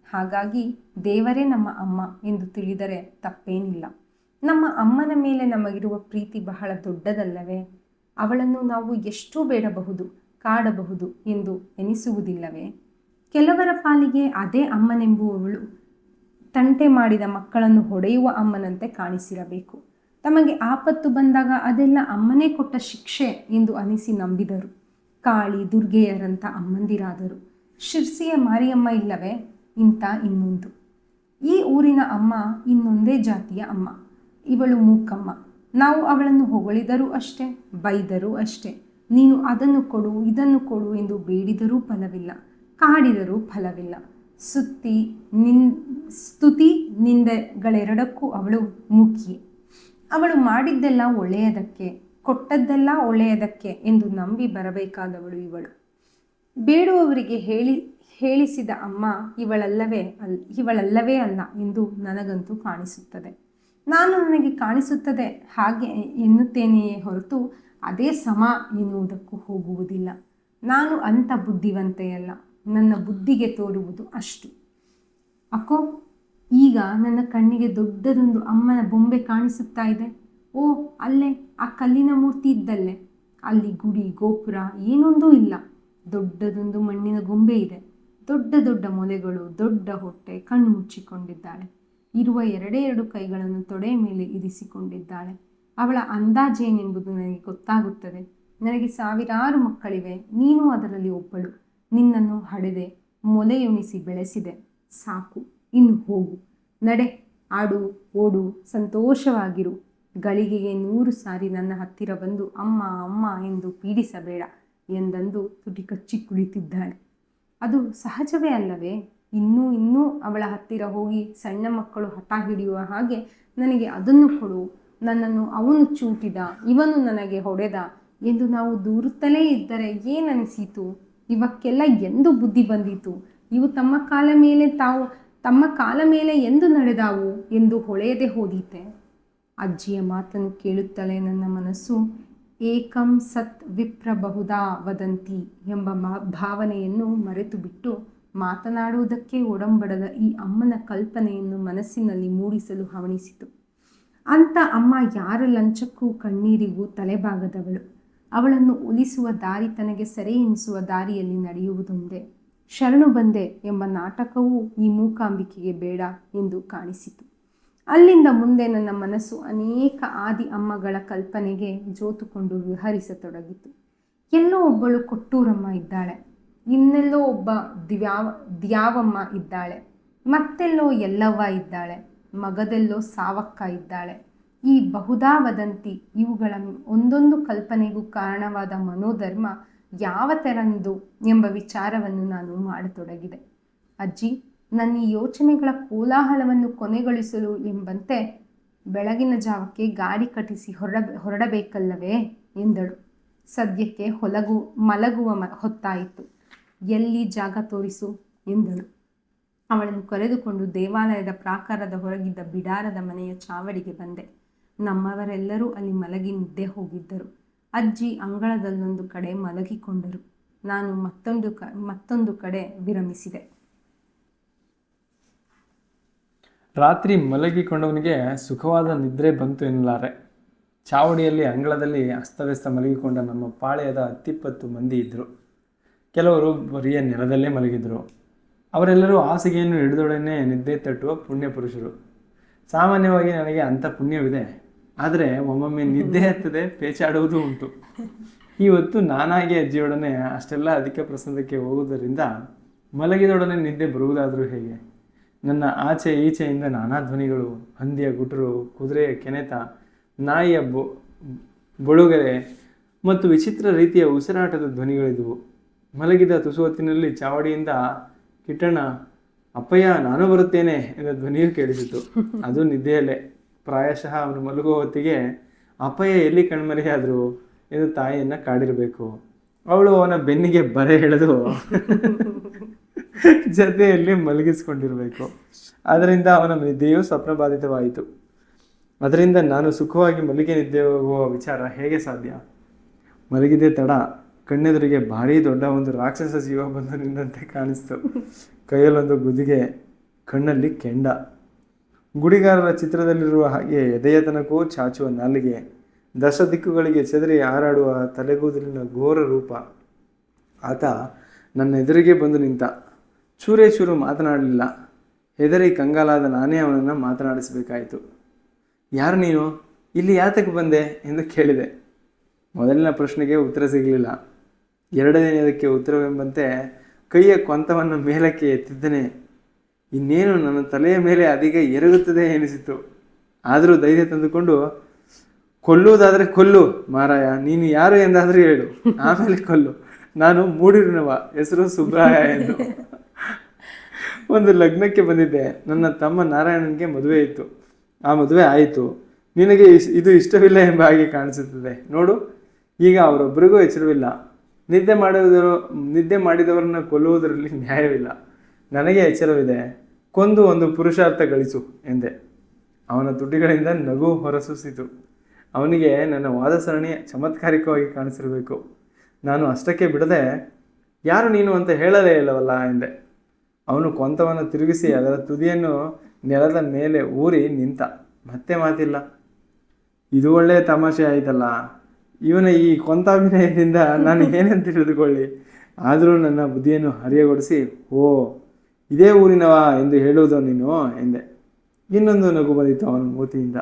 ಹಾಗಾಗಿ ದೇವರೇ ನಮ್ಮ ಅಮ್ಮ ಎಂದು ತಿಳಿದರೆ ತಪ್ಪೇನಿಲ್ಲ. ನಮ್ಮ ಅಮ್ಮನ ಮೇಲೆ ನಮಗಿರುವ ಪ್ರೀತಿ ಬಹಳ ದೊಡ್ಡದಲ್ಲವೇ? ಅವಳನ್ನು ನಾವು ಎಷ್ಟೂ ಬೇಡಬಹುದು, ಕಾಡಬಹುದು ಎಂದು ಎನಿಸುವುದಿಲ್ಲವೇ? ಕೆಲವರ ಪಾಲಿಗೆ ಅದೇ ಅಮ್ಮನೆಂಬುವವಳು ತಂಟೆ ಮಾಡಿದ ಮಕ್ಕಳನ್ನು ಹೊಡೆಯುವ ಅಮ್ಮನಂತೆ ಕಾಣಿಸಿರಬೇಕು. ತಮಗೆ ಆಪತ್ತು ಬಂದಾಗ ಅದೆಲ್ಲ ಅಮ್ಮನೇ ಕೊಟ್ಟ ಶಿಕ್ಷೆ ಎಂದು ಅನಿಸಿ ನಂಬಿದರು. ಕಾಳಿ ದುರ್ಗೆಯರಂಥ ಅಮ್ಮಂದಿರಾದರು. ಶಿರ್ಸಿಯ ಮಾರಿಯಮ್ಮ ಇಲ್ಲವೇ? ಇಂಥ ಇನ್ನೊಂದು. ಈ ಊರಿನ ಅಮ್ಮ ಇನ್ನೊಂದೇ ಜಾತಿಯ ಅಮ್ಮ. ಇವಳು ಮೂಕಮ್ಮ. ನಾವು ಅವಳನ್ನು ಹೊಗಳಿದರೂ ಅಷ್ಟೇ, ಬೈದರೂ ಅಷ್ಟೇ. ನೀನು ಅದನ್ನು ಕೊಡು, ಇದನ್ನು ಕೊಡು ಎಂದು ಬೇಡಿದರೂ ಫಲವಿಲ್ಲ, ಕಾಡಿದರೂ ಫಲವಿಲ್ಲ. ಸ್ತುತಿ ನಿಂದೆಗಳೆರಡಕ್ಕೂ ಅವಳು ಮೂಕಿಯೇ. ಅವಳು ಮಾಡಿದ್ದೆಲ್ಲ ಒಳ್ಳೆಯದಕ್ಕೆ, ಕೊಟ್ಟದ್ದೆಲ್ಲ ಒಳ್ಳೆಯದಕ್ಕೆ ಎಂದು ನಂಬಿ ಬರಬೇಕಾದವಳು ಇವಳು. ಬೇಡುವವರಿಗೆ ಹೇಳಿಸಿದ ಅಮ್ಮ ಇವಳಲ್ಲವೇ ಅಲ್ಲ ಎಂದು ನನಗಂತೂ ಕಾಣಿಸುತ್ತದೆ. ನನಗೆ ಕಾಣಿಸುತ್ತದೆ ಹಾಗೆ ಎನ್ನುತ್ತೇನೆಯೇ ಹೊರತು ಅದೇ ಸಮ ಎನ್ನುವುದಕ್ಕೂ ಹೋಗುವುದಿಲ್ಲ. ನಾನು ಅಂಥ ಬುದ್ಧಿವಂತೆಯಲ್ಲ. ನನ್ನ ಬುದ್ಧಿಗೆ ತೋರುವುದು ಅಷ್ಟು. ಅಕ್ಕೋ, ಈಗ ನನ್ನ ಕಣ್ಣಿಗೆ ದೊಡ್ಡದೊಂದು ಅಮ್ಮನ ಬೊಂಬೆ ಕಾಣಿಸುತ್ತಾ ಇದೆ. ಓ, ಅಲ್ಲೇ ಆ ಕಲ್ಲಿನ ಮೂರ್ತಿ ಇದ್ದಲ್ಲೇ. ಅಲ್ಲಿ ಗುಡಿ ಗೋಪುರ ಏನೊಂದೂ ಇಲ್ಲ. ದೊಡ್ಡದೊಂದು ಮಣ್ಣಿನ ಗೊಂಬೆ ಇದೆ. ದೊಡ್ಡ ದೊಡ್ಡ ಮೊಲೆಗಳು, ದೊಡ್ಡ ಹೊಟ್ಟೆ, ಕಣ್ಣು ಮುಚ್ಚಿಕೊಂಡಿದ್ದಾಳೆ. ಇರುವ 2 ಕೈಗಳನ್ನು ತೊಡೆಯ ಮೇಲೆ ಇರಿಸಿಕೊಂಡಿದ್ದಾಳೆ. ಅವಳ ಅಂದಾಜೇನೆಂಬುದು ನನಗೆ ಗೊತ್ತಾಗುತ್ತದೆ. ನನಗೆ 1000 ಮಕ್ಕಳಿವೆ, ನೀನು ಅದರಲ್ಲಿ ಒಬ್ಬಳು. ನಿನ್ನನ್ನು ಹಡೆದೆ, ಮೊಲೆಯುಣಿಸಿ ಬೆಳೆಸಿದೆ. ಸಾಕು, ಇನ್ನು ಹೋಗು. ನಡೆ, ಆಡು, ಓಡು, ಸಂತೋಷವಾಗಿರು. ಗಳಿಗೆಗೆ 100 ಸಾರಿ ನನ್ನ ಹತ್ತಿರ ಬಂದು ಅಮ್ಮ ಅಮ್ಮ ಎಂದು ಪೀಡಿಸಬೇಡ ಎಂದಂದು ತುಟಿ ಕಚ್ಚಿ ಕುಳಿತಿದ್ದಾಳೆ. ಅದು ಸಹಜವೇ ಅಲ್ಲವೇ? ಇನ್ನೂ ಅವಳ ಹತ್ತಿರ ಹೋಗಿ ಸಣ್ಣ ಮಕ್ಕಳು ಹಠ ಹಿಡಿಯುವ ಹಾಗೆ ನನಗೆ ಅದನ್ನು ಕೊಡು, ನನ್ನನ್ನು ಅವನು ಚೂಟಿದ, ಇವನು ನನಗೆ ಹೊಡೆದ ಎಂದು ನಾವು ದೂರುತ್ತಲೇ ಇದ್ದರೆ ಏನನಿಸೀತು? ಇವಕ್ಕೆಲ್ಲ ಎಂದು ಬುದ್ಧಿ ಬಂದಿತು? ಇವು ತಮ್ಮ ಕಾಲ ಮೇಲೆ ಎಂದು ನಡೆದಾವು ಎಂದು ಹೊಳೆಯದೆ ಹೋದೀತೆ. ಅಜ್ಜಿಯ ಮಾತನ್ನು ಕೇಳುತ್ತಲೇ ನನ್ನ ಮನಸ್ಸು ಏಕಂ ಸತ್ ವಿಪ್ರ ಬಹುಧಾ ವದಂತಿ ಎಂಬ ಭಾವನೆಯನ್ನು ಮರೆತು ಬಿಟ್ಟು ಮಾತನಾಡುವುದಕ್ಕೆ ಒಡಂಬಡದ ಈ ಅಮ್ಮನ ಕಲ್ಪನೆಯನ್ನು ಮನಸ್ಸಿನಲ್ಲಿ ಮೂಡಿಸಲು ಹವಣಿಸಿತು. ಅಂಥ ಅಮ್ಮ ಯಾರ ಲಂಚಕ್ಕೂ ಕಣ್ಣೀರಿಗೂ ತಲೆಬಾಗದವಳು. ಅವಳನ್ನು ಒಲಿಸುವ ದಾರಿ ತನಗೆ ಸೆರೆ ಎನಿಸುವ ದಾರಿಯಲ್ಲಿ ನಡೆಯುವುದೊಂದೇ. ಶರಣು ಬಂದೆ ಎಂಬ ನಾಟಕವೂ ಈ ಮೂಕಾಂಬಿಕೆಗೆ ಬೇಡ ಎಂದು ಕಾಣಿಸಿತು. ಅಲ್ಲಿಂದ ಮುಂದೆ ನನ್ನ ಮನಸ್ಸು ಅನೇಕ ಆದಿ ಅಮ್ಮಗಳ ಕಲ್ಪನೆಗೆ ಜೋತುಕೊಂಡು ವಿಹರಿಸತೊಡಗಿತು. ಎಲ್ಲೋ ಒಬ್ಬಳು ಕೊಟ್ಟೂರಮ್ಮ ಇದ್ದಾಳೆ, ಇನ್ನೆಲ್ಲೋ ಒಬ್ಬ ದ್ಯಾವಮ್ಮ ಇದ್ದಾಳೆ, ಮತ್ತೆಲ್ಲೋ ಎಲ್ಲವ್ವ ಇದ್ದಾಳೆ, ಮಗದೆಲ್ಲೋ ಸಾವಕ್ಕ ಇದ್ದಾಳೆ. ಈ ಬಹುದಾ ವದಂತಿ ಇವುಗಳ ಒಂದೊಂದು ಕಲ್ಪನೆಗೂ ಕಾರಣವಾದ ಮನೋಧರ್ಮ ಯಾವ ತೆರದ್ದು ಎಂಬ ವಿಚಾರವನ್ನು ನಾನು ಮಾಡತೊಡಗಿದೆ. ಅಜ್ಜಿ, ನನ್ನ ಈ ಯೋಚನೆಗಳ ಕೋಲಾಹಲವನ್ನು ಕೊನೆಗೊಳಿಸಲು ಎಂಬಂತೆ ಬೆಳಗಿನ ಜಾವಕ್ಕೆ ಗಾಡಿ ಕಟ್ಟಿಸಿ ಹೊರಡಬೇಕಲ್ಲವೇ ಎಂದಳು. ಸದ್ಯಕ್ಕೆ ಮಲಗುವ ಹೊತ್ತಾಯಿತು. ಎಲ್ಲಿ ಜಾಗ ತೋರಿಸು ಎಂದಳು. ಅವಳನ್ನು ಕರೆದುಕೊಂಡು ದೇವಾಲಯದ ಪ್ರಾಕಾರದ ಹೊರಗಿದ್ದ ಬಿಡಾರದ ಮನೆಯ ಚಾವಡಿಗೆ ಬಂದೆ. ನಮ್ಮವರೆಲ್ಲರೂ ಅಲ್ಲಿ ಮಲಗಿ ನಿದ್ದೆ ಹೋಗಿದ್ದರು. ಅಜ್ಜಿ ಅಂಗಳದಲ್ಲೊಂದು ಕಡೆ ಮಲಗಿಕೊಂಡರು. ನಾನು ಮತ್ತೊಂದು ಕಡೆ ವಿರಮಿಸಿದೆ. ರಾತ್ರಿ ಮಲಗಿಕೊಂಡವನಿಗೆ ಸುಖವಾದ ನಿದ್ರೆ ಬಂತು ಎನ್ನಲಾರೆ. ಚಾವಡಿಯಲ್ಲಿ ಅಂಗಳದಲ್ಲಿ ಅಸ್ತವ್ಯಸ್ತ ಮಲಗಿಕೊಂಡ ನಮ್ಮ ಪಾಳೆಯದ 10-20 ಮಂದಿ ಇದ್ದರು. ಕೆಲವರು ಬರಿಯ ನೆಲದಲ್ಲೇ ಮಲಗಿದ್ರು. ಅವರೆಲ್ಲರೂ ಹಾಸಿಗೆಯನ್ನು ಹಿಡಿದೊಡನೆ ನಿದ್ದೆ ತಟ್ಟುವ ಪುಣ್ಯ ಪುರುಷರು. ಸಾಮಾನ್ಯವಾಗಿ ನನಗೆ ಅಂಥ ಪುಣ್ಯವಿದೆ. ಆದರೆ ಒಮ್ಮೊಮ್ಮೆ ನಿದ್ದೆ ಹತ್ತದೆ, ಪೇಚಾಡುವುದೂ ಉಂಟು. ಇವತ್ತು ನಾನಾಗಿ ಅಜ್ಜಿಯೊಡನೆ ಅಷ್ಟೆಲ್ಲ ಅಧಿಕ ಪ್ರಸಂಗಕ್ಕೆ ಹೋಗುವುದರಿಂದ ಮಲಗಿದೊಡನೆ ನಿದ್ದೆ ಬರುವುದಾದರೂ ಹೇಗೆ? ನನ್ನ ಆಚೆ ಈಚೆಯಿಂದ ನಾನಾ ಧ್ವನಿಗಳು, ಹಂದಿಯ ಗುಟುರು, ಕುದುರೆಯ ಕೆನೆತ, ನಾಯಿಯ ಬೊಳುಗರೆ ಮತ್ತು ವಿಚಿತ್ರ ರೀತಿಯ ಉಸಿರಾಟದ ಧ್ವನಿಗಳಿದ್ವು. ಮಲಗಿದ ತುಸು ಹೊತ್ತಿನಲ್ಲಿ ಚಾವಡಿಯಿಂದ ಕಿಟ್ಟಣ್ಣ, ಅಪ್ಪಯ್ಯ ನಾನು ಬರುತ್ತೇನೆ ಎಂದ ಧ್ವನಿಯು ಕೇಳಿಸಿತು. ಅದು ನಿದ್ದೆಯಲ್ಲೇ. ಪ್ರಾಯಶಃ ಅವನು ಮಲಗುವ ಹೊತ್ತಿಗೆ ಅಪ್ಪಯ್ಯ ಎಲ್ಲಿ ಕಣ್ಮರೆಯಾದರು ಎಂದು ತಾಯಿಯನ್ನು ಕಾಡಿರಬೇಕು. ಅವಳು ಅವನ ಬೆನ್ನಿಗೆ ಬರೆ ಎಳೆದು ಜೊತೆಯಲ್ಲಿ ಮಲಗಿಸಿಕೊಂಡಿರಬೇಕು. ಅದರಿಂದ ಅವನ ನಿದ್ದೆಯು ಸ್ವಪ್ನಬಾಧಿತವಾಯಿತು. ಅದರಿಂದ ನಾನು ಸುಖವಾಗಿ ಮಲಗಿ ನಿದ್ದೆ ಹೋಗುವ ವಿಚಾರ ಹೇಗೆ ಸಾಧ್ಯ? ಮಲಗಿದ್ದೇ ತಡ ಕಣ್ಣೆದುರಿಗೆ ಭಾರೀ ದೊಡ್ಡ ಒಂದು ರಾಕ್ಷಸ ಜೀವ ಬಂದು ನಿಂದಂತೆ ಕಾಣಿಸ್ತು. ಕೈಯಲ್ಲೊಂದು ಗುದಿಗೆ, ಕಣ್ಣಲ್ಲಿ ಕೆಂಡ. ಗುಡಿಗಾರರ ಚಿತ್ರದಲ್ಲಿರುವ ಹಾಗೆ ಎದೆಯ ತನಕವೂ ಚಾಚುವ ನಾಲಿಗೆ, ದಶ ದಿಕ್ಕುಗಳಿಗೆ ಚೆದರಿ ಹಾರಾಡುವ ತಲೆಗೂದಲಿನ ಘೋರ ರೂಪ. ಆತ ನನ್ನ ಎದುರಿಗೆ ಬಂದು ನಿಂತ. ಚೂರೇ ಚೂರು ಮಾತನಾಡಲಿಲ್ಲ. ಹೆದರಿ ಕಂಗಾಲಾದ ನಾನೇ ಅವನನ್ನು ಮಾತನಾಡಿಸಬೇಕಾಯಿತು. ಯಾರು ನೀನು? ಇಲ್ಲಿ ಯಾತಕ್ಕೆ ಬಂದೆ ಎಂದು ಕೇಳಿದೆ. ಮೊದಲಿನ ಪ್ರಶ್ನೆಗೆ ಉತ್ತರ ಸಿಗಲಿಲ್ಲ. ಎರಡನೆಯದಕ್ಕೆ ಉತ್ತರವೆಂಬಂತೆ ಕೈಯ ಕೊಂತವನ್ನು ಮೇಲಕ್ಕೆ ಎತ್ತಿದ್ದನೆ. ಇನ್ನೇನು ನನ್ನ ತಲೆಯ ಮೇಲೆ ಅದೀಗ ಎರಗುತ್ತದೆ ಎನಿಸಿತು. ಆದರೂ ಧೈರ್ಯ ತಂದುಕೊಂಡು, ಕೊಲ್ಲುವುದಾದರೆ ಕೊಲ್ಲು ಮಾರಾಯ, ನೀನು ಯಾರು ಎಂದಾದರೂ ಹೇಳು, ಆಮೇಲೆ ಕೊಲ್ಲು. ನಾನು ಮೂಡಿರುನವ, ಹೆಸರು ಸುಬ್ರಾಯ ಎಂದು. ಒಂದು ಲಗ್ನಕ್ಕೆ ಬಂದಿದ್ದೆ. ನನ್ನ ತಮ್ಮ ನಾರಾಯಣನಿಗೆ ಮದುವೆ ಇತ್ತು. ಆ ಮದುವೆ ಆಯಿತು. ನಿನಗೆ ಇದು ಇಷ್ಟವಿಲ್ಲ ಎಂಬ ಹಾಗೆ ಕಾಣಿಸುತ್ತದೆ ನೋಡು. ಈಗ ಅವರೊಬ್ಬರಿಗೂ ಎಚ್ಚರವಿಲ್ಲ. ನಿದ್ದೆ ಮಾಡಿದವರನ್ನು ಕೊಲ್ಲುವುದರಲ್ಲಿ ನ್ಯಾಯವಿಲ್ಲ. ನನಗೆ ಎಚ್ಚರವಿದೆ. ಕೊಂದು ಒಂದು ಪುರುಷಾರ್ಥ ಗಳಿಸು ಎಂದೆ. ಅವನ ತುಟಿಗಳಿಂದ ನಗು ಹೊರಸೂಸಿತು. ಅವನಿಗೆ ನನ್ನ ವಾದ ಸರಣಿ ಚಮತ್ಕಾರಿಕವಾಗಿ ಕಾಣಿಸಿರಬೇಕು. ನಾನು ಅಷ್ಟಕ್ಕೆ ಬಿಡದೆ, ಯಾರು ನೀನು ಅಂತ ಹೇಳಲೇ ಇಲ್ಲವಲ್ಲ ಎಂದೆ. ಅವನು ಕೊಂತವನ್ನು ತಿರುಗಿಸಿ ಅದರ ತುದಿಯನ್ನು ನೆಲದ ಮೇಲೆ ಊರಿ ನಿಂತ. ಮತ್ತೆ ಮಾತಿಲ್ಲ. ಇದು ಒಳ್ಳೆಯ ತಮಾಷೆ ಆಯಿತಲ್ಲ. ಇವನ ಈ ಕೊಂತಾಭಿನಯದಿಂದ ನಾನು ಏನೆಂದು ತಿಳಿದುಕೊಳ್ಳಿ. ಆದರೂ ನನ್ನ ಬುದ್ಧಿಯನ್ನು ಹರಿಯಗೊಳಿಸಿ, ಓ ಇದೇ ಊರಿನವ ಎಂದು ಹೇಳುವುದು ನೀನು ಎಂದೆ. ಇನ್ನೊಂದು ನಗು ಬಂದಿತ್ತು ಅವನ ಮೂತಿಯಿಂದ.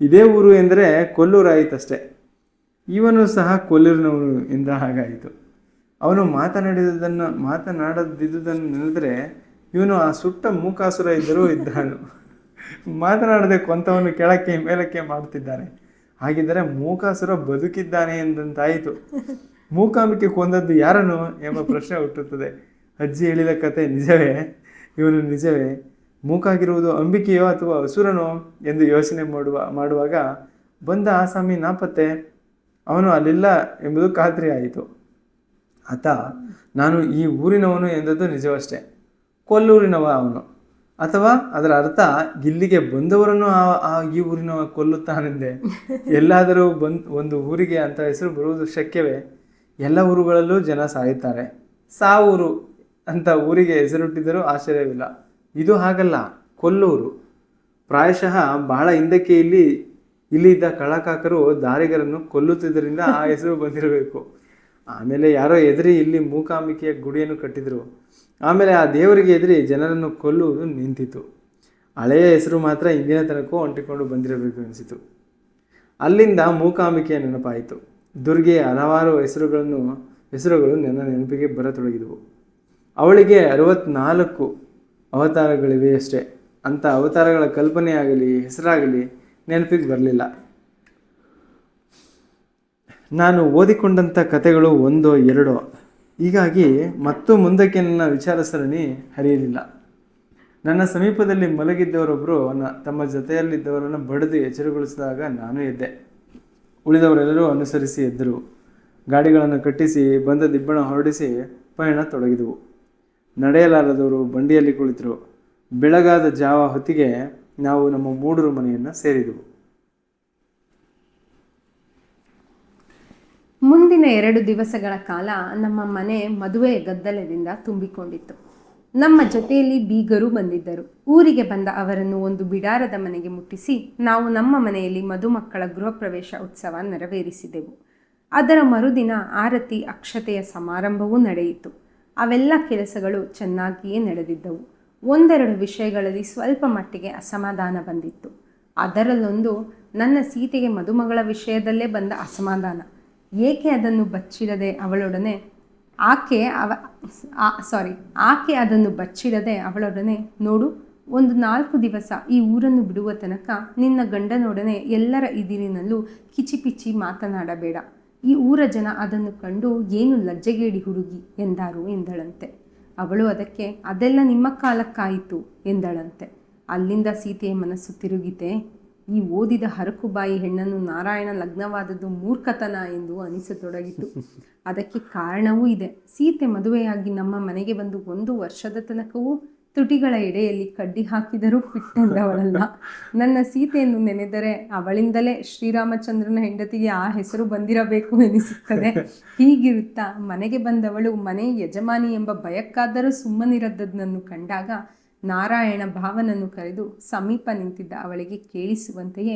ಇದೇ ಊರು ಎಂದರೆ ಕೊಲ್ಲೂರಾಯಿತಷ್ಟೆ. ಇವನು ಸಹ ಕೊಲ್ಲೂರಿನವನು ಎಂದ ಹಾಗಾಯಿತು. ಅವನು ಮಾತನಾಡದಿದ್ದುದನ್ನು ನೆನೆದರೆ ಇವನು ಆ ಸುಟ್ಟ ಮೂಕಾಸುರ ಇದ್ದರೂ ಇದ್ದಾನು. ಮಾತನಾಡದೆ ಕೊಂತವನ್ನು ಕೆಳಕ್ಕೆ ಮೇಲಕ್ಕೆ ಮಾಡುತ್ತಿದ್ದಾನೆ. ಹಾಗಿದ್ದರೆ ಮೂಕಾಸುರ ಬದುಕಿದ್ದಾನೆ ಎಂದಂತಾಯಿತು. ಮೂಕಾಂಬಿಕೆ ಕೊಂದದ್ದು ಯಾರನ್ನು ಎಂಬ ಪ್ರಶ್ನೆ ಹುಟ್ಟುತ್ತದೆ. ಅಜ್ಜಿ ಹೇಳಿದ ಕತೆ ನಿಜವೇ? ಇವನು ನಿಜವೇ? ಮೂಕಾಗಿರುವುದು ಅಂಬಿಕೆಯೋ ಅಥವಾ ಅಸುರನೋ ಎಂದು ಯೋಚನೆ ಮಾಡುವಾಗ ಬಂದ ಆಸಾಮಿ ನಾಪತ್ತೆ. ಅವನು ಅಲ್ಲಿಲ್ಲ ಎಂಬುದು ಖಾತ್ರಿ ಆಯಿತು. ಆತ ನಾನು ಈ ಊರಿನವನು ಎಂದದ್ದು ನಿಜವಷ್ಟೇ. ಕೊಲ್ಲೂರಿನವ ಅವನು. ಅಥವಾ ಅದರ ಅರ್ಥ ಇಲ್ಲಿಗೆ ಬಂದವರನ್ನು ಈ ಊರಿನವ ಕೊಲ್ಲುತ್ತಾನೆಂದೆ. ಎಲ್ಲಾದರೂ ಒಂದು ಊರಿಗೆ ಅಂತ ಹೆಸರು ಬರುವುದು ಶಕ್ಯವೇ? ಎಲ್ಲ ಊರುಗಳಲ್ಲೂ ಜನ ಸಾಯುತ್ತಾರೆ. ಸಾವೂರು ಅಂತ ಊರಿಗೆ ಹೆಸರುಟ್ಟಿದ್ದರೂ ಆಶ್ಚರ್ಯವಿಲ್ಲ. ಇದು ಹಾಗಲ್ಲ, ಕೊಲ್ಲೂರು. ಪ್ರಾಯಶಃ ಬಹಳ ಹಿಂದಕ್ಕೆ ಇಲ್ಲಿ ಇದ್ದ ಕಳ್ಳಕಾಕರು ದಾರಿಗರನ್ನು ಕೊಲ್ಲುತ್ತಿದ್ದರಿಂದ ಆ ಹೆಸರು ಬಂದಿರಬೇಕು. ಆಮೇಲೆ ಯಾರೋ ಎದುರಿ ಇಲ್ಲಿ ಮೂಕಾಂಬಿಕೆಯ ಗುಡಿಯನ್ನು ಕಟ್ಟಿದರು. ಆಮೇಲೆ ಆ ದೇವರಿಗೆ ಎದುರಿ ಜನರನ್ನು ಕೊಲ್ಲುವುದು ನಿಂತಿತು. ಹಳೆಯ ಹೆಸರು ಮಾತ್ರ ಇಂದಿನ ತನಕೂ ಅಂಟಿಕೊಂಡು ಬಂದಿರಬೇಕು ಅನಿಸಿತು. ಅಲ್ಲಿಂದ ಮೂಕಾಂಬಿಕೆಯ ನೆನಪಾಯಿತು. ದುರ್ಗೆಯ ಹಲವಾರು ಹೆಸರುಗಳು ನನ್ನ ನೆನಪಿಗೆ ಬರತೊಡಗಿದವು. ಅವಳಿಗೆ 64 ಅವತಾರಗಳಿವೆಯಷ್ಟೇ. ಅಂಥ ಅವತಾರಗಳ ಕಲ್ಪನೆಯಾಗಲಿ ಹೆಸರಾಗಲಿ ನೆನಪಿಗೆ ಬರಲಿಲ್ಲ. ನಾನು ಓದಿಕೊಂಡಂಥ ಕಥೆಗಳು 1 2. ಹೀಗಾಗಿ ಮತ್ತು ಮುಂದಕ್ಕೆ ನನ್ನ ವಿಚಾರ ಸರಣಿ ಹರಿಯಲಿಲ್ಲ. ನನ್ನ ಸಮೀಪದಲ್ಲಿ ಮಲಗಿದ್ದವರೊಬ್ಬರು ತಮ್ಮ ಜೊತೆಯಲ್ಲಿದ್ದವರನ್ನು ಬಡಿದು ಎಚ್ಚರಗೊಳಿಸಿದಾಗ ನಾನು ಎದ್ದೆ. ಉಳಿದವರೆಲ್ಲರೂ ಅನುಸರಿಸಿ ಎದ್ದರು. ಗಾಡಿಗಳನ್ನು ಕಟ್ಟಿಸಿ ಬಂದ ದಿಬ್ಬಣ ಹೊರಡಿಸಿ ಪಯಣ ತೊಡಗಿದವು. ನಡೆಯಲಾರದವರು ಬಂಡಿಯಲ್ಲಿ ಕುಳಿತರು. ಬೆಳಗಾದ ಜಾವ ಹೊತ್ತಿಗೆ ನಾವು ನಮ್ಮ ಮೂಡೂರು ಮನೆಯನ್ನು ಸೇರಿದೆವು. ಮುಂದಿನ 2 ದಿವಸಗಳ ಕಾಲ ನಮ್ಮ ಮನೆ ಮದುವೆಯ ಗದ್ದಲದಿಂದ ತುಂಬಿಕೊಂಡಿತ್ತು. ನಮ್ಮ ಜೊತೆಯಲ್ಲಿ ಬೀಗರು ಬಂದಿದ್ದರು. ಊರಿಗೆ ಬಂದ ಅವರನ್ನು ಒಂದು ಬಿಡಾರದ ಮನೆಗೆ ಮುಟ್ಟಿಸಿ ನಾವು ನಮ್ಮ ಮನೆಯಲ್ಲಿ ಮದುಮಕ್ಕಳ ಗೃಹ ಪ್ರವೇಶ ಉತ್ಸವ ನೆರವೇರಿಸಿದೆವು. ಅದರ ಮರುದಿನ ಆರತಿ ಅಕ್ಷತೆಯ ಸಮಾರಂಭವೂ ನಡೆಯಿತು. ಅವೆಲ್ಲ ಕೆಲಸಗಳು ಚೆನ್ನಾಗಿಯೇ ನಡೆದಿದ್ದವು. 1-2 ವಿಷಯಗಳಲ್ಲಿ ಸ್ವಲ್ಪ ಮಟ್ಟಿಗೆ ಅಸಮಾಧಾನ ಬಂದಿತ್ತು. ಅದರಲ್ಲೊಂದು ನನ್ನ ಸೀತೆಗೆ ಮದುಮಗಳ ವಿಷಯದಲ್ಲೇ ಬಂದ ಅಸಮಾಧಾನ. ಏಕೆ ಅದನ್ನು ಬಚ್ಚಿಡದೆ ಅವಳೊಡನೆ ಆಕೆ ಅದನ್ನು ಬಚ್ಚಿಡದೆ ಅವಳೊಡನೆ, ನೋಡು, ಒಂದು 4 ದಿವಸ ಈ ಊರನ್ನು ಬಿಡುವ ತನಕ ನಿನ್ನ ಗಂಡನೊಡನೆ ಎಲ್ಲರ ಎದುರಿನಲ್ಲೂ ಕಿಚಿಪಿಚಿ ಮಾತನಾಡಬೇಡ. ಈ ಊರ ಜನ ಅದನ್ನು ಕಂಡು ಏನು ಲಜ್ಜೆಗೇಡಿ ಹುಡುಗಿ ಎಂದಾರು ಎಂದಳಂತೆ. ಅವಳು ಅದಕ್ಕೆ, ಅದೆಲ್ಲ ನಿಮ್ಮ ಕಾಲಕ್ಕಾಯಿತು ಎಂದಳಂತೆ. ಅಲ್ಲಿಂದ ಸೀತೆಯ ಮನಸ್ಸು ತಿರುಗಿತೆ. ಈ ಓದಿದ ಹರಕುಬಾಯಿ ಹೆಣ್ಣನ್ನು ನಾರಾಯಣ ಲಗ್ನವಾದದ್ದು ಮೂರ್ಖತನ ಎಂದು ಅನಿಸತೊಡಗಿತು. ಅದಕ್ಕೆ ಕಾರಣವೂ ಇದೆ. ಸೀತೆ ಮದುವೆಯಾಗಿ ನಮ್ಮ ಮನೆಗೆ ಬಂದು 1 ವರ್ಷದ ತನಕವೂ ತುಟಿಗಳ ಎಡೆಯಲ್ಲಿ ಕಡ್ಡಿ ಹಾಕಿದರೂ ಪಿಟ್ಟೆಂದವಳಲ್ಲ. ನನ್ನ ಸೀತೆಯನ್ನು ನೆನೆದರೆ ಅವಳಿಂದಲೇ ಶ್ರೀರಾಮಚಂದ್ರನ ಹೆಂಡತಿಗೆ ಆ ಹೆಸರು ಬಂದಿರಬೇಕು ಎನಿಸುತ್ತದೆ. ಹೀಗಿರುತ್ತಾ ಮನೆಗೆ ಬಂದವಳು ಮನೆ ಯಜಮಾನಿ ಎಂಬ ಭಯಕ್ಕಾದರೂ ಸುಮ್ಮನಿರದ್ದನ್ನು ಕಂಡಾಗ ನಾರಾಯಣ ಭಾವನನ್ನು ಕರೆದು ಸಮೀಪ ನಿಂತಿದ್ದ ಅವಳಿಗೆ ಕೇಳಿಸುವಂತೆಯೇ,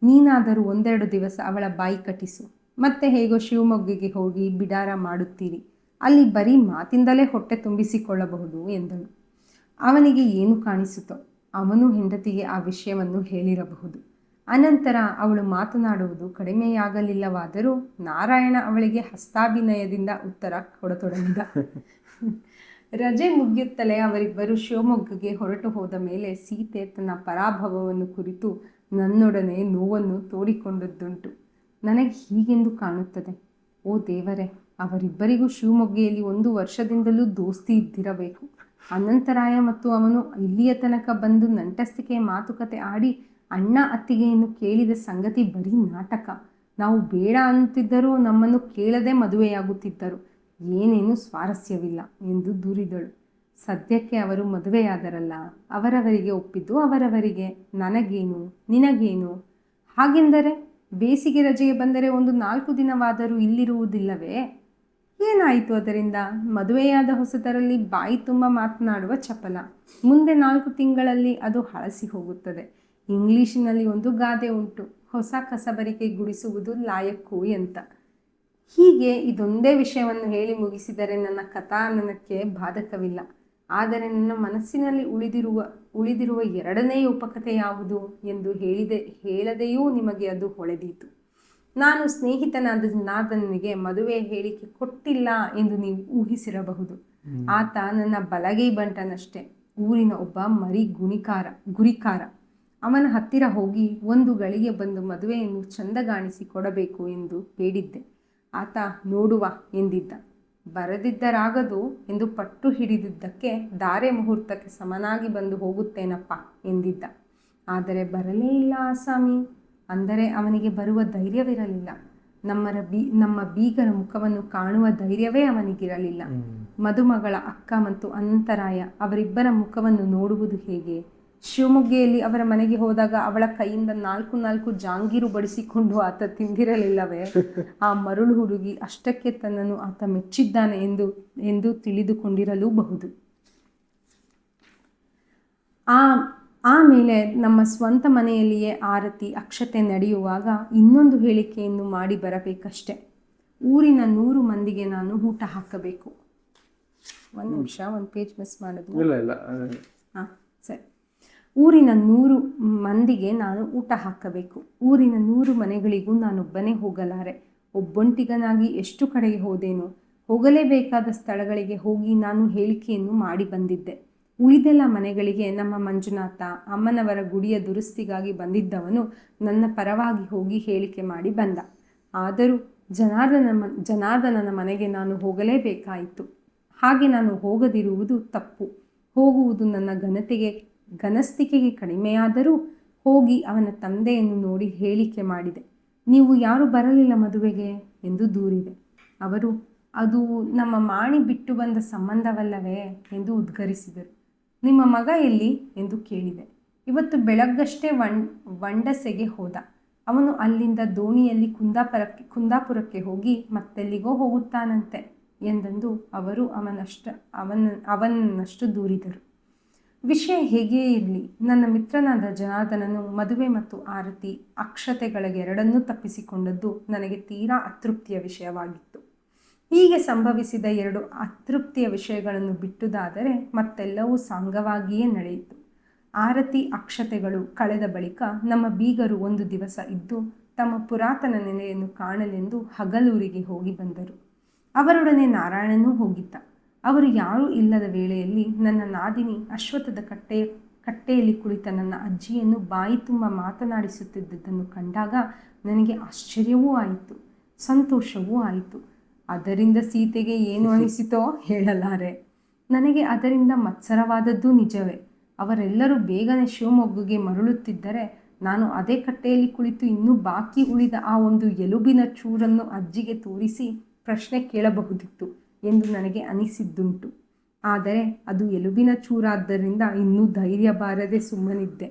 ನೀನಾದರೂ 1-2 ದಿವಸ ಅವಳ ಬಾಯಿ ಕಟ್ಟಿಸು. ಮತ್ತೆ ಹೇಗೋ ಶಿವಮೊಗ್ಗಿಗೆ ಹೋಗಿ ಬಿಡಾರ ಮಾಡುತ್ತೀರಿ, ಅಲ್ಲಿ ಬರೀ ಮಾತಿಂದಲೇ ಹೊಟ್ಟೆ ತುಂಬಿಸಿಕೊಳ್ಳಬಹುದು ಎಂದಳು. ಅವನಿಗೆ ಏನು ಕಾಣಿಸುತ್ತೋ ಅವನು ಹೆಂಡತಿಗೆ ಆ ವಿಷಯವನ್ನು ಹೇಳಿರಬಹುದು. ಅನಂತರ ಅವಳು ಮಾತನಾಡುವುದು ಕಡಿಮೆಯಾಗಲಿಲ್ಲವಾದರೂ ನಾರಾಯಣ ಅವಳಿಗೆ ಹಸ್ತಾಭಿನಯದಿಂದ ಉತ್ತರ ಕೊಡತೊಡಗಿದ. ರಜೆ ಮುಗಿಯುತ್ತಲೇ ಅವರಿಬ್ಬರು ಶಿವಮೊಗ್ಗಕ್ಕೆ ಹೊರಟು ಹೋದ ಮೇಲೆ ಸೀತೆ ತನ್ನ ಪರಾಭವವನ್ನು ಕುರಿತು ನನ್ನೊಡನೆ ನೋವನ್ನು ತೋಡಿಕೊಂಡದ್ದುಂಟು. ನನಗೆ ಹೀಗೆಂದು ಕಾಣುತ್ತದೆ. ಓ ದೇವರೇ, ಅವರಿಬ್ಬರಿಗೂ ಶಿವಮೊಗ್ಗೆಯಲ್ಲಿ 1 ವರ್ಷದಿಂದಲೂ ದೋಸ್ತಿ ಇದ್ದಿರಬೇಕು. ಅನಂತರಾಯ ಮತ್ತು ಅವನು ಇಲ್ಲಿಯ ತನಕ ಬಂದು ನಂಟಸ್ತಿಕೆ ಮಾತುಕತೆ ಆಡಿ ಅಣ್ಣ ಅತ್ತಿಗೆಯನ್ನು ಕೇಳಿದ ಸಂಗತಿ ಬರೀ ನಾಟಕ. ನಾವು ಬೇಡ ಅನ್ನುತ್ತಿದ್ದರೂ ನಮ್ಮನ್ನು ಕೇಳದೆ ಮದುವೆಯಾಗುತ್ತಿದ್ದರು. ಏನೇನೂ ಸ್ವಾರಸ್ಯವಿಲ್ಲ ಎಂದು ದೂರಿದಳು. ಸದ್ಯಕ್ಕೆ ಅವರು ಮದುವೆಯಾದರಲ್ಲ, ಅವರವರಿಗೆ ಒಪ್ಪಿದ್ದು ಅವರವರಿಗೆ. ನನಗೇನು, ನಿನಗೇನು? ಹಾಗೆಂದರೆ ಬೇಸಿಗೆ ರಜೆಗೆ ಬಂದರೆ 1-4 ದಿನವಾದರೂ ಇಲ್ಲಿರುವುದಿಲ್ಲವೇ? ಏನಾಯಿತು ಅದರಿಂದ? ಮದುವೆಯಾದ ಹೊಸದರಲ್ಲಿ ಬಾಯಿ ತುಂಬ ಮಾತನಾಡುವ ಚಪಲ. ಮುಂದೆ 4 ತಿಂಗಳಲ್ಲಿ ಅದು ಹಳಸಿ ಹೋಗುತ್ತದೆ. ಇಂಗ್ಲೀಷಿನಲ್ಲಿ ಒಂದು ಗಾದೆ ಉಂಟು, ಹೊಸ ಕಸಬರಿಕೆ ಗುಡಿಸುವುದು ಲಾಯಕ್ಕು ಅಂತ. ಹೀಗೆ ಇದೊಂದೇ ವಿಷಯವನ್ನು ಹೇಳಿ ಮುಗಿಸಿದರೆ ನನ್ನ ಕಥಾನನಕ್ಕೆ ಬಾಧಕವಿಲ್ಲ. ಆದರೆ ನನ್ನ ಮನಸ್ಸಿನಲ್ಲಿ ಉಳಿದಿರುವ 2ನೇ ಉಪಕಥೆ ಯಾವುದು ಎಂದು ಹೇಳದೆಯೂ ನಿಮಗೆ ಅದು ಹೊಳೆದೀತು. ನಾನು ಸ್ನೇಹಿತನಾದ ಜನಾರ್ದನನಿಗೆ ಮದುವೆ ಹೇಳಿಕೆ ಕೊಟ್ಟಿಲ್ಲ ಎಂದು ನೀವು ಊಹಿಸಿರಬಹುದು. ಆತ ನನ್ನ ಬಲಗೈ ಬಂಟನಷ್ಟೇ, ಊರಿನ ಒಬ್ಬ ಮರಿ ಗುರಿಕಾರ. ಅವನ ಹತ್ತಿರ ಹೋಗಿ 1 ಗಳಿಗೆ ಬಂದು ಮದುವೆಯನ್ನು ಚಂದಗಾಣಿಸಿ ಕೊಡಬೇಕು ಎಂದು ಬೇಡಿದ್ದೆ. ಆತ ನೋಡುವ ಎಂದಿದ್ದ. ಬರದಿದ್ದರಾಗದು ಎಂದು ಪಟ್ಟು ಹಿಡಿದಿದ್ದಕ್ಕೆ ಧಾರೆ ಮುಹೂರ್ತಕ್ಕೆ ಸಮನಾಗಿ ಬಂದು ಹೋಗುತ್ತೇನಪ್ಪ ಎಂದಿದ್ದ. ಆದರೆ ಬರಲೇ ಇಲ್ಲ ಆಸಾಮಿ. ಅಂದರೆ ಅವನಿಗೆ ಬರುವ ಧೈರ್ಯವಿರಲಿಲ್ಲ. ನಮ್ಮ ಬೀಗರ ಮುಖವನ್ನು ಕಾಣುವ ಧೈರ್ಯವೇ ಅವನಿಗಿರಲಿಲ್ಲ. ಮದುಮಗಳ ಅಕ್ಕ ಮತ್ತು ಅನಂತರಾಯ ಅವರಿಬ್ಬರ ಮುಖವನ್ನು ನೋಡುವುದು ಹೇಗೆ? ಶಿವಮೊಗ್ಗೆಯಲ್ಲಿ ಅವರ ಮನೆಗೆ ಹೋದಾಗ ಅವಳ ಕೈಯಿಂದ 4 ಜಾಂಗೀರು ಬಡಿಸಿಕೊಂಡು ಆತ ತಿಂದಿರಲಿಲ್ಲವೇ? ಆ ಮರುಳು ಹುಡುಗಿ ಅಷ್ಟಕ್ಕೆ ತನ್ನನ್ನು ಆತ ಮೆಚ್ಚಿದ್ದಾನೆ ಎಂದು ತಿಳಿದುಕೊಂಡಿರಲೂಬಹುದು. ಆಮೇಲೆ ನಮ್ಮ ಸ್ವಂತ ಮನೆಯಲ್ಲಿಯೇ ಆರತಿ ಅಕ್ಷತೆ ನಡೆಯುವಾಗ ಇನ್ನೊಂದು ಹೇಳಿಕೆಯನ್ನು ಮಾಡಿ ಬರಬೇಕಷ್ಟೆ. ಊರಿನ 100 ಮಂದಿಗೆ ನಾನು ಊಟ ಹಾಕಬೇಕು. 1 ನಿಮಿಷ, 1 ಪೇಜ್ ಮಿಸ್ ಮಾಡೋದು. ಇಲ್ಲ ಹಾಂ, ಸರಿ. ಊರಿನ 100 ಮಂದಿಗೆ ನಾನು ಊಟ ಹಾಕಬೇಕು. ಊರಿನ 100 ಮನೆಗಳಿಗೂ ನಾನೊಬ್ಬನೇ ಹೋಗಲಾರೆ. ಒಬ್ಬೊಂಟಿಗನಾಗಿ ಎಷ್ಟು ಕಡೆಗೆ ಹೋದೇನೋ. ಹೋಗಲೇಬೇಕಾದ ಸ್ಥಳಗಳಿಗೆ ಹೋಗಿ ನಾನು ಹೇಳಿಕೆಯನ್ನು ಮಾಡಿ ಬಂದಿದ್ದೆ. ಉಳಿದೆಲ್ಲ ಮನೆಗಳಿಗೆ ನಮ್ಮ ಮಂಜುನಾಥ ಅಮ್ಮನವರ ಗುಡಿಯ ದುರಸ್ತಿಗಾಗಿ ಬಂದಿದ್ದವನು ನನ್ನ ಪರವಾಗಿ ಹೋಗಿ ಹೇಳಿಕೆ ಮಾಡಿ ಬಂದ. ಆದರೂ ಜನಾರ್ದನನ ಮನೆಗೆ ನಾನು ಹೋಗಲೇಬೇಕಾಯಿತು. ಹಾಗೆ ನಾನು ಹೋಗದಿರುವುದು ತಪ್ಪು. ಹೋಗುವುದು ನನ್ನ ಘನಸ್ತಿಕೆಗೆ ಕಡಿಮೆಯಾದರೂ ಹೋಗಿ ಅವನ ತಂದೆಯನ್ನು ನೋಡಿ ಹೇಳಿಕೆ ಮಾಡಿದೆ. ನೀವು ಯಾರೂ ಬರಲಿಲ್ಲ ಮದುವೆಗೆ ಎಂದು ದೂರಿದೆ. ಅವರು, ಅದು ನಮ್ಮ ಮಾಣಿ ಬಿಟ್ಟು ಬಂದ ಸಂಬಂಧವಲ್ಲವೇ ಎಂದು ಉದ್ಗರಿಸಿದರು. ನಿಮ್ಮ ಮಗ ಎಲ್ಲಿ ಎಂದು ಕೇಳಿದೆ. ಇವತ್ತು ಬೆಳಗ್ಗಷ್ಟೇ ವಂಡಸೆಗೆ ಹೋದ. ಅವನು ಅಲ್ಲಿಂದ ದೋಣಿಯಲ್ಲಿ ಕುಂದಾಪುರಕ್ಕೆ ಹೋಗಿ ಮತ್ತೆಲ್ಲಿಗೋ ಹೋಗುತ್ತಾನಂತೆ ಎಂದೆಂದು ಅವರು ಅವನನ್ನಷ್ಟು ದೂರಿದರು. ವಿಷಯ ಹೇಗೇ ಇರಲಿ, ನನ್ನ ಮಿತ್ರನಾದ ಜನಾರ್ದನನು ಮದುವೆ ಮತ್ತು ಆರತಿ ಅಕ್ಷತೆಗಳಿಗೆರಡನ್ನೂ ತಪ್ಪಿಸಿಕೊಂಡದ್ದು ನನಗೆ ತೀರಾ ಅತೃಪ್ತಿಯ ವಿಷಯವಾಗಿತ್ತು. ಹೀಗೆ ಸಂಭವಿಸಿದ 2 ಅತೃಪ್ತಿಯ ವಿಷಯಗಳನ್ನು ಬಿಟ್ಟುದಾದರೆ ಮತ್ತೆಲ್ಲವೂ ಸಾಂಗವಾಗಿಯೇ ನಡೆಯಿತು. ಆರತಿ ಅಕ್ಷತೆಗಳು ಕಳೆದ ಬಳಿಕ ನಮ್ಮ ಬೀಗರು ಒಂದು ದಿವಸ ಇದ್ದು ತಮ್ಮ ಪುರಾತನ ನೆಲೆಯನ್ನು ಕಾಣಲೆಂದು ಹಗಲೂರಿಗೆ ಹೋಗಿ ಬಂದರು. ಅವರೊಡನೆ ನಾರಾಯಣನೂ ಹೋಗಿದ್ದ. ಅವರು ಯಾರೂ ಇಲ್ಲದ ವೇಳೆಯಲ್ಲಿ ನನ್ನ ನಾದಿನಿ ಅಶ್ವತ್ಥದ ಕಟ್ಟೆಯಲ್ಲಿ ಕುಳಿತ ನನ್ನ ಅಜ್ಜಿಯನ್ನು ಬಾಯಿ ತುಂಬ ಮಾತನಾಡಿಸುತ್ತಿದ್ದುದನ್ನು ಕಂಡಾಗ ನನಗೆ ಆಶ್ಚರ್ಯವೂ ಆಯಿತು, ಸಂತೋಷವೂ ಆಯಿತು. ಅದರಿಂದ ಸೀತೆಗೆ ಏನು ಅನಿಸಿತೋ ಹೇಳಲಾರೆ. ನನಗೆ ಅದರಿಂದ ಮತ್ಸರವಾದದ್ದು ನಿಜವೇ. ಅವರೆಲ್ಲರೂ ಬೇಗನೆ ಶಿವಮೊಗ್ಗಗೆ ಮರಳುತ್ತಿದ್ದರೆ ನಾನು ಅದೇ ಕಟ್ಟೆಯಲ್ಲಿ ಕುಳಿತು ಇನ್ನೂ ಬಾಕಿ ಉಳಿದ ಆ ಒಂದು ಎಲುಬಿನ ಚೂರನ್ನು ಅಜ್ಜಿಗೆ ತೋರಿಸಿ ಪ್ರಶ್ನೆ ಕೇಳಬಹುದಿತ್ತು ಎಂದು ನನಗೆ ಅನಿಸಿದ್ದುಂಟು. ಆದರೆ ಅದು ಎಲುಬಿನ ಚೂರಾದ್ದರಿಂದ ಇನ್ನೂ ಧೈರ್ಯ ಬಾರದೆ ಸುಮ್ಮನಿದ್ದೆ.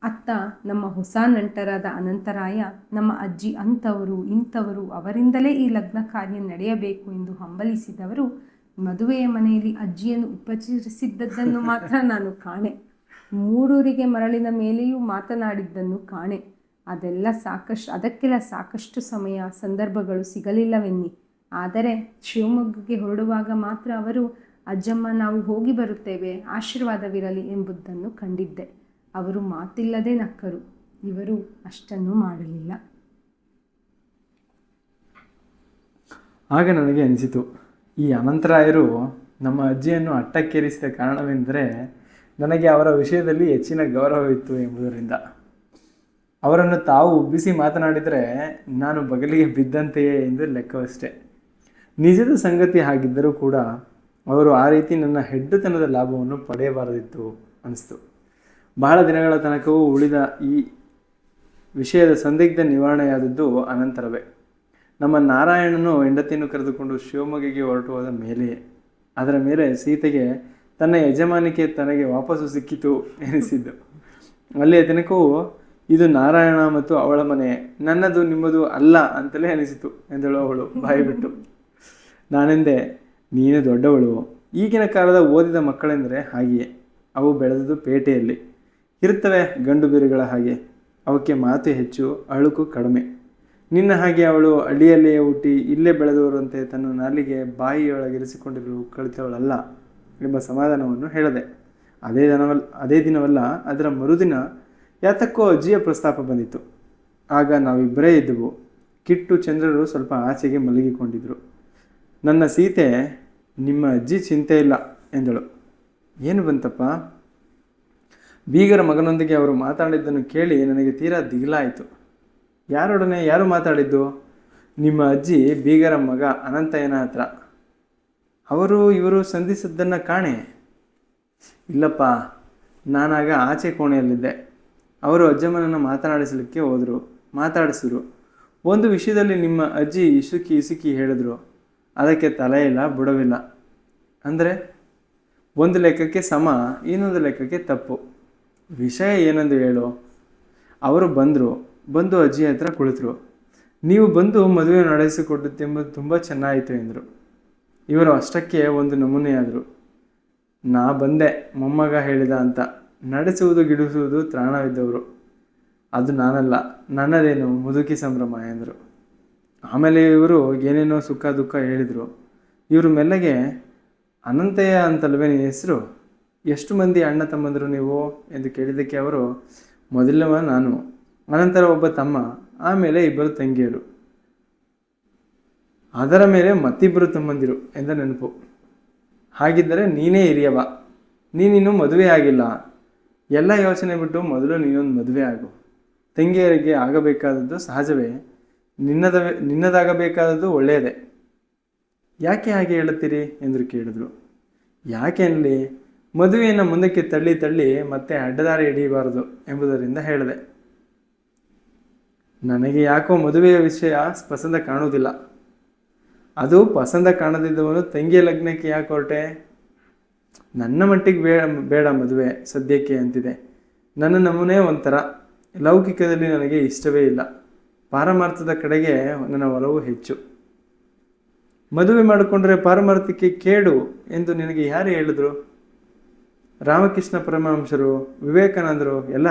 ಅತ್ತ ನಮ್ಮ ಹೊಸ ನಂಟರಾದ ಅನಂತರಾಯ ನಮ್ಮ ಅಜ್ಜಿ ಅಂಥವರು ಇಂಥವರು, ಅವರಿಂದಲೇ ಈ ಲಗ್ನ ಕಾರ್ಯ ನಡೆಯಬೇಕು ಎಂದು ಹಂಬಲಿಸಿದವರು ಮದುವೆಯ ಮನೆಯಲ್ಲಿ ಅಜ್ಜಿಯನ್ನು ಉಪಚರಿಸಿದ್ದನ್ನು ಮಾತ್ರ ನಾನು ಕಾಣೆ. ಮೂಡೂರಿಗೆ ಮರಳಿನ ಮೇಲೆಯೂ ಮಾತನಾಡಿದ್ದನ್ನು ಕಾಣೆ. ಅದಕ್ಕೆಲ್ಲ ಸಾಕಷ್ಟು ಸಮಯ ಸಂದರ್ಭಗಳು ಸಿಗಲಿಲ್ಲವೆನ್ನಿ. ಆದರೆ ಶಿವಮೊಗ್ಗಕ್ಕೆ ಹೊರಡುವಾಗ ಮಾತ್ರ ಅವರು, ಅಜ್ಜಮ್ಮ ನಾವು ಹೋಗಿ ಬರುತ್ತೇವೆ, ಆಶೀರ್ವಾದವಿರಲಿ ಎಂಬುದನ್ನು ಕಂಡಿದ್ದೆ. ಅವರು ಮಾತಿಲ್ಲದೆ ನಕ್ಕರು. ಇವರು ಅಷ್ಟನ್ನು ಮಾಡಲಿಲ್ಲ. ಆಗ ನನಗೆ ಅನಿಸಿತು, ಈ ಅನಂತರಾಯರು ನಮ್ಮ ಅಜ್ಜಿಯನ್ನು ಅಟ್ಟಕ್ಕೇರಿಸಿದ ಕಾರಣವೆಂದರೆ ನನಗೆ ಅವರ ವಿಷಯದಲ್ಲಿ ಹೆಚ್ಚಿನ ಗೌರವವಿತ್ತು ಎಂಬುದರಿಂದ. ಅವರನ್ನು ತಾವು ಉಬ್ಬಿಸಿ ಮಾತನಾಡಿದರೆ ನಾನು ಬಗಲಿಗೆ ಬಿದ್ದಂತೆಯೇ ಎಂದು ಲೆಕ್ಕವಷ್ಟೇ. ನಿಜದ ಸಂಗತಿ ಹಾಗಿದ್ದರೂ ಕೂಡ ಅವರು ಆ ರೀತಿ ನನ್ನ ಹೆಡ್ಡುತನದ ಲಾಭವನ್ನು ಪಡೆಯಬಾರದಿತ್ತು ಅನಿಸ್ತು. ಬಹಳ ದಿನಗಳ ತನಕವೂ ಉಳಿದ ಈ ವಿಷಯದ ಸಂದಿಗ್ಧ ನಿವಾರಣೆಯಾದದ್ದು ಅನಂತರವೇ. ನಮ್ಮ ನಾರಾಯಣನು ಹೆಂಡತಿಯನ್ನು ಕರೆದುಕೊಂಡು ಶಿವಮೊಗ್ಗಕ್ಕೆ ಹೊರಟು ಹೋದ ಮೇಲೆಯೇ. ಅದರ ಮೇಲೆ ಸೀತೆಗೆ ತನ್ನ ಯಜಮಾನಿಕೆ ತನಗೆ ವಾಪಸ್ಸು ಸಿಕ್ಕಿತು ಎನಿಸಿದ್ದು. ಅಲ್ಲಿಯ ತನಕವೂ ಇದು ನಾರಾಯಣ ಮತ್ತು ಅವಳ ಮನೆ, ನನ್ನದು ನಿಮ್ಮದು ಅಲ್ಲ ಅಂತಲೇ ಅನಿಸಿತು ಎಂದಳು ಅವಳು ಬಾಯಿ ಬಿಟ್ಟು. ನಾನೆಂದೆ, ನೀನು ದೊಡ್ಡವಳು. ಈಗಿನ ಕಾಲದ ಓದಿದ ಮಕ್ಕಳೆಂದರೆ ಹಾಗೆಯೇ. ಅವು ಬೆಳೆದದ್ದು ಪೇಟೆಯಲ್ಲಿ ಇರುತ್ತವೆ, ಗಂಡು ಬೀರುಗಳ ಹಾಗೆ. ಅವಕ್ಕೆ ಮಾತು ಹೆಚ್ಚು, ಅಳುಕು ಕಡಿಮೆ. ನಿನ್ನ ಹಾಗೆ ಅವಳು ಹಳ್ಳಿಯಲ್ಲಿಯೇ ಹುಟ್ಟಿ ಇಲ್ಲೇ ಬೆಳೆದವರಂತೆ ತನ್ನ ನಾಲಿಗೆ ಬಾಯಿಯೊಳಗಿರಿಸಿಕೊಂಡಿರಲು ಕಲಿತವಳಲ್ಲ ಎಂಬ ಸಮಾಧಾನವನ್ನು ಹೇಳಿದೆ. ಅದೇ ದಿನವಲ್ಲ, ಅದರ ಮರುದಿನ ಯಾತಕ್ಕೋ ಅಜ್ಜಿಯ ಪ್ರಸ್ತಾಪ ಬಂದಿತ್ತು. ಆಗ ನಾವಿಬ್ಬರೇ ಇದ್ದೆವು. ಕಿಟ್ಟು ಚಂದ್ರರು ಸ್ವಲ್ಪ ಆಚೆಗೆ ಮಲಗಿಕೊಂಡಿದ್ದರು. ನನ್ನ ಸೀತೆ, ನಿಮ್ಮ ಅಜ್ಜಿ ಚಿಂತೆ ಇಲ್ಲ ಎಂದಳು. ಏನು ಬಂತಪ್ಪ? ಬೀಗರ ಮಗನೊಂದಿಗೆ ಅವರು ಮಾತಾಡಿದ್ದನ್ನು ಕೇಳಿ ನನಗೆ ತೀರಾ ದಿಗಿಲಾಯಿತು. ಯಾರೊಡನೆ ಯಾರು ಮಾತಾಡಿದ್ದು? ನಿಮ್ಮ ಅಜ್ಜಿ ಬೀಗರ ಮಗ ಅನಂತಯ್ಯನ ಹತ್ರ. ಇವರು ಸಂಧಿಸಿದ್ದನ್ನು ಕಾಣೆ. ಇಲ್ಲಪ್ಪ, ನಾನಾಗ ಆಚೆ ಕೋಣೆಯಲ್ಲಿದ್ದೆ. ಅವರು ಅಜ್ಜಮ್ಮನನ್ನು ಮಾತನಾಡಿಸಲಿಕ್ಕೆ ಮಾತಾಡಿಸಿದ್ರು. ಒಂದು ವಿಷಯದಲ್ಲಿ ನಿಮ್ಮ ಅಜ್ಜಿ ಇಸುಕಿ ಹೇಳಿದ್ರು. ಅದಕ್ಕೆ ತಲೆ ಇಲ್ಲ ಬುಡವಿಲ್ಲ. ಅಂದರೆ ಒಂದು ಲೆಕ್ಕಕ್ಕೆ ಸಮ, ಇನ್ನೊಂದು ಲೆಕ್ಕಕ್ಕೆ ತಪ್ಪು. ವಿಷಯ ಏನೆಂದು ಹೇಳು. ಅವರು ಬಂದು ಅಜ್ಜಿ ಹತ್ರ ಕುಳಿತರು. ನೀವು ಬಂದು ಮದುವೆ ನಡೆಸಿಕೊಡುತ್ತೆಂಬುದು ತುಂಬ ಚೆನ್ನಾಯಿತು ಎಂದರು. ಇವರು ಅಷ್ಟಕ್ಕೆ ಒಂದು ನಮೂನೆಯಾದರು. ನಾ ಬಂದೆ, ಮೊಮ್ಮಗ ಹೇಳಿದ ಅಂತ. ನಡೆಸುವುದು ಗಿಡಿಸುವುದು ತ್ರಾಣವಿದ್ದವರು. ಅದು ನಾನಲ್ಲ, ನನ್ನದೇನು ಮುದುಕಿ ಸಂಭ್ರಮ ಎಂದರು. ಆಮೇಲೆ ಇವರು ಏನೇನೋ ಸುಖ ದುಃಖ ಹೇಳಿದರು. ಇವರು ಮೆಲ್ಲಗೆ, ಅನಂತಯ್ಯ ಅಂತಲ್ವೇ ನಿನ್ನ ಹೆಸರು? ಎಷ್ಟು ಮಂದಿ ಅಣ್ಣ ತಮ್ಮಂದರು ನೀವು ಎಂದು ಕೇಳಿದ್ದಕ್ಕೆ ಅವರು, ಮೊದಲವ ನಾನು, ಅನಂತರ ಒಬ್ಬ ತಮ್ಮ, ಆಮೇಲೆ 2 ತಂಗಿಯರು, ಅದರ ಮೇಲೆ ಮತ್ತಿಬ್ಬರು ತಮ್ಮಂದಿರು ಎಂದ ನೆನಪು. ಹಾಗಿದ್ದರೆ ನೀನೇ ಹಿರಿಯವ, ನೀನಿನ್ನೂ ಮದುವೆ ಆಗಿಲ್ಲ. ಎಲ್ಲ ಯೋಚನೆ ಬಿಟ್ಟು ಮೊದಲು ನೀನೊಂದು ಮದುವೆ ಆಗು. ತಂಗಿಯರಿಗೆ ಆಗಬೇಕಾದದ್ದು ಸಹಜವೇ, ನಿನ್ನದಾಗಬೇಕಾದದ್ದು ಒಳ್ಳೆಯದೇ. ಯಾಕೆ ಹಾಗೆ ಹೇಳುತ್ತೀರಿ ಎಂದು ಕೇಳಿದ್ರು. ಯಾಕೆ ಅನ್ನಲಿ, ಮದುವೆಯನ್ನು ಮುಂದಕ್ಕೆ ತಳ್ಳಿ ಮತ್ತೆ ಅಡ್ಡದಾರಿ ಹಿಡಿಯಬಾರದು ಎಂಬುದರಿಂದ ಹೇಳಿದೆ. ನನಗೆ ಯಾಕೋ ಮದುವೆಯ ವಿಷಯ ಪಸಂದ ಕಾಣುವುದಿಲ್ಲ. ಅದು ಪಸಂದ ಕಾಣದಿದ್ದವನು ತಂಗಿಯ ಲಗ್ನಕ್ಕೆ ಯಾಕೆ ಹೊರಟೆ? ನನ್ನ ಮಟ್ಟಿಗೆ ಬೇಡ ಮದುವೆ ಸದ್ಯಕ್ಕೆ ಅಂತಿದೆ. ನನ್ನ ನಮೂನೆ ಒಂಥರ. ಲೌಕಿಕದಲ್ಲಿ ನನಗೆ ಇಷ್ಟವೇ ಇಲ್ಲ. ಪಾರಮಾರ್ಥದ ಕಡೆಗೆ ನನ್ನ ಒಲವು ಹೆಚ್ಚು. ಮದುವೆ ಮಾಡಿಕೊಂಡ್ರೆ ಪಾರಮಾರ್ಥಕ್ಕೆ ಕೇಡು ಎಂದು ನಿನಗೆ ಯಾರು ಹೇಳಿದ್ರು? ರಾಮಕೃಷ್ಣ ಪರಮಹಂಸರು, ವಿವೇಕಾನಂದರು ಎಲ್ಲ.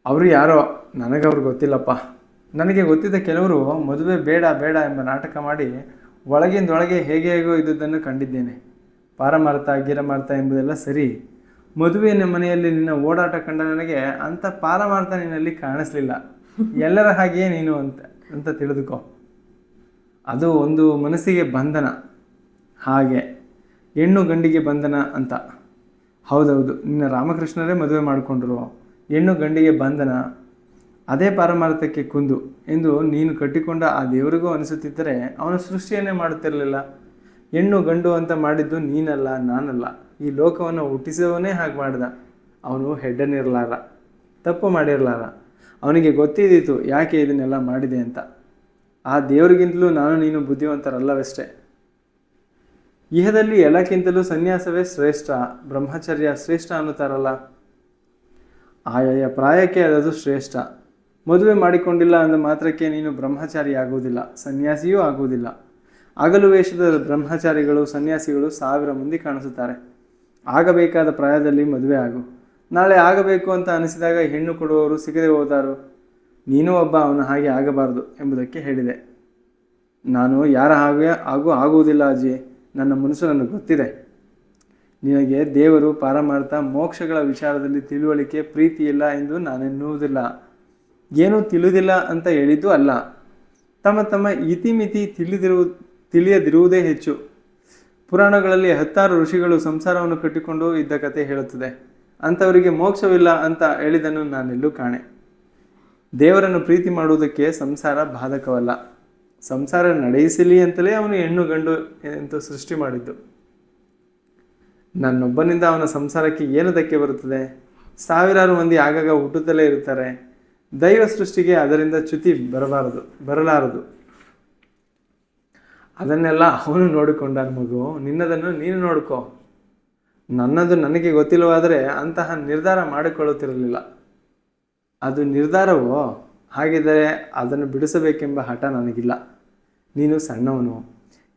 ಅವರು ಯಾರೋ, ನನಗವ್ರು ಗೊತ್ತಿಲ್ಲಪ್ಪ. ನನಗೆ ಗೊತ್ತಿದ್ದ ಕೆಲವರು ಮದುವೆ ಬೇಡ ಎಂಬ ನಾಟಕ ಮಾಡಿ ಒಳಗಿಂದೊಳಗೆ ಹೇಗೋ ಇದ್ದುದನ್ನು ಕಂಡಿದ್ದೇನೆ. ಪಾರಮಾರ್ಥ ಗಿರಮಾರ್ಥ ಎಂಬುದೆಲ್ಲ ಸರಿ. ಮದುವೆಯ ಮನೆಯಲ್ಲಿ ನಿನ್ನ ಓಡಾಟ ಕಂಡ ನನಗೆ ಅಂಥ ಪಾರಮಾರ್ಥ ನಿನ್ನಲ್ಲಿ ಕಾಣಿಸ್ಲಿಲ್ಲ. ಎಲ್ಲರ ಹಾಗೆಯೇ ನೀನು ಅಂತ ತಿಳಿದುಕೋ. ಅದು ಒಂದು ಮನಸ್ಸಿಗೆ ಬಂಧನ. ಹಾಗೆ ಹೆಣ್ಣು ಗಂಡಿಗೆ ಬಂಧನ ಅಂತ. ಹೌದೌದು, ನಿನ್ನ ರಾಮಕೃಷ್ಣರೇ ಮದುವೆ ಮಾಡಿಕೊಂಡ್ರು. ಹೆಣ್ಣು ಗಂಡಿಗೆ ಬಂಧನ, ಅದೇ ಪಾರಮಾರ್ಥಕ್ಕೆ ಕುಂದು ಎಂದು ನೀನು ಕಟ್ಟಿಕೊಂಡ ಆ ದೇವರಿಗೂ ಅನಿಸುತ್ತಿದ್ದರೆ ಅವನ ಸೃಷ್ಟಿಯನ್ನೇ ಮಾಡುತ್ತಿರಲಿಲ್ಲ. ಹೆಣ್ಣು ಗಂಡು ಅಂತ ಮಾಡಿದ್ದು ನೀನಲ್ಲ, ನಾನಲ್ಲ. ಈ ಲೋಕವನ್ನು ಹುಟ್ಟಿಸುವವನೇ ಹಾಗೆ ಮಾಡಿದ. ಅವನು ಹೆಡ್ಡನಿರಲಾರ, ತಪ್ಪು ಮಾಡಿರಲಾರ. ಅವನಿಗೆ ಗೊತ್ತಿದ್ದಿತ್ತು ಯಾಕೆ ಇದನ್ನೆಲ್ಲ ಮಾಡಿದೆ ಅಂತ. ಆ ದೇವರಿಗಿಂತಲೂ ನಾನು ನೀನು ಬುದ್ಧಿವಂತರಲ್ಲವಷ್ಟೇ. ಇಹದಲ್ಲಿ ಎಲ್ಲಕ್ಕಿಂತಲೂ ಸನ್ಯಾಸವೇ ಶ್ರೇಷ್ಠ, ಬ್ರಹ್ಮಚರ್ಯ ಶ್ರೇಷ್ಠ ಅನ್ನುತ್ತಾರಲ್ಲ. ಆಯಾಯ ಪ್ರಾಯಕ್ಕೆ ಅದು ಶ್ರೇಷ್ಠ. ಮದುವೆ ಮಾಡಿಕೊಂಡಿಲ್ಲ ಅಂದ ಮಾತ್ರಕ್ಕೆ ನೀನು ಬ್ರಹ್ಮಚಾರಿ ಆಗುವುದಿಲ್ಲ, ಸನ್ಯಾಸಿಯೂ ಆಗುವುದಿಲ್ಲ. ಹಗಲು ವೇಷದ ಬ್ರಹ್ಮಚಾರಿಗಳು ಸನ್ಯಾಸಿಗಳು 1000 ಮಂದಿ ಕಾಣಿಸುತ್ತಾರೆ. ಆಗಬೇಕಾದ ಪ್ರಾಯದಲ್ಲಿ ಮದುವೆ ಆಗು. ನಾಳೆ ಆಗಬೇಕು ಅಂತ ಅನಿಸಿದಾಗ ಹೆಣ್ಣು ಕೊಡುವವರು ಸಿಗದೆ ಹೋದಾರು. ನೀನೂ ಒಬ್ಬ ಅವನ ಹಾಗೆ ಆಗಬಾರದು ಎಂಬುದಕ್ಕೆ ಹೇಳಿದೆ. ನಾನು ಯಾರ ಹಾಗೆ ಆಗುವುದಿಲ್ಲ ಅಜ್ಜಿ. ನನ್ನ ಮನಸ್ಸು ನನಗೆ ಗೊತ್ತಿದೆ. ನಿನಗೆ ದೇವರು, ಪಾರಮಾರ್ಥ, ಮೋಕ್ಷಗಳ ವಿಚಾರದಲ್ಲಿ ತಿಳುವಳಿಕೆ, ಪ್ರೀತಿ ಇಲ್ಲ ಎಂದು ನಾನೆನ್ನುವುದಿಲ್ಲ. ಏನೂ ತಿಳಿದಿಲ್ಲ ಅಂತ ಹೇಳಿದ್ದು ಅಲ್ಲ. ತಮ್ಮ ಇತಿಮಿತಿ ತಿಳಿಯದಿರುವುದೇ ಹೆಚ್ಚು. ಪುರಾಣಗಳಲ್ಲಿ 10 ಋಷಿಗಳು ಸಂಸಾರವನ್ನು ಕಟ್ಟಿಕೊಂಡು ಇದ್ದ ಕತೆ ಹೇಳುತ್ತದೆ. ಅಂಥವರಿಗೆ ಮೋಕ್ಷವಿಲ್ಲ ಅಂತ ಹೇಳಿದನ್ನು ನಾನೆಲ್ಲೂ ಕಾಣೆ. ದೇವರನ್ನು ಪ್ರೀತಿ ಮಾಡುವುದಕ್ಕೆ ಸಂಸಾರ ಬಾಧಕವಲ್ಲ. ಸಂಸಾರ ನಡೆಯಿಸಲಿ ಅಂತಲೇ ಅವನು ಹೆಣ್ಣು ಗಂಡು ಎಂದು ಸೃಷ್ಟಿ ಮಾಡಿದ್ದು. ನನ್ನೊಬ್ಬನಿಂದ ಅವನ ಸಂಸಾರಕ್ಕೆ ಏನು ಧಕ್ಕೆ ಬರುತ್ತದೆ? 1000 ಮಂದಿ ಆಗಾಗ ಹುಟ್ಟುತ್ತಲೇ ಇರುತ್ತಾರೆ. ದೈವ ಸೃಷ್ಟಿಗೆ ಅದರಿಂದ ಚ್ಯುತಿ ಬರಲಾರದು. ಅದನ್ನೆಲ್ಲ ಅವನು ನೋಡಿಕೊಂಡ. ಮಗು, ನಿನ್ನದನ್ನು ನೀನು ನೋಡ್ಕೋ. ನನ್ನದು ನನಗೆ ಗೊತ್ತಿಲ್ಲವಾದರೆ ಅಂತಹ ನಿರ್ಧಾರ ಮಾಡಿಕೊಳ್ಳುತ್ತಿರಲಿಲ್ಲ. ಅದು ನಿರ್ಧಾರವೋ? ಹಾಗಿದ್ದರೆ ಅದನ್ನು ಬಿಡಿಸಬೇಕೆಂಬ ಹಠ ನನಗಿಲ್ಲ. ನೀನು ಸಣ್ಣವನು,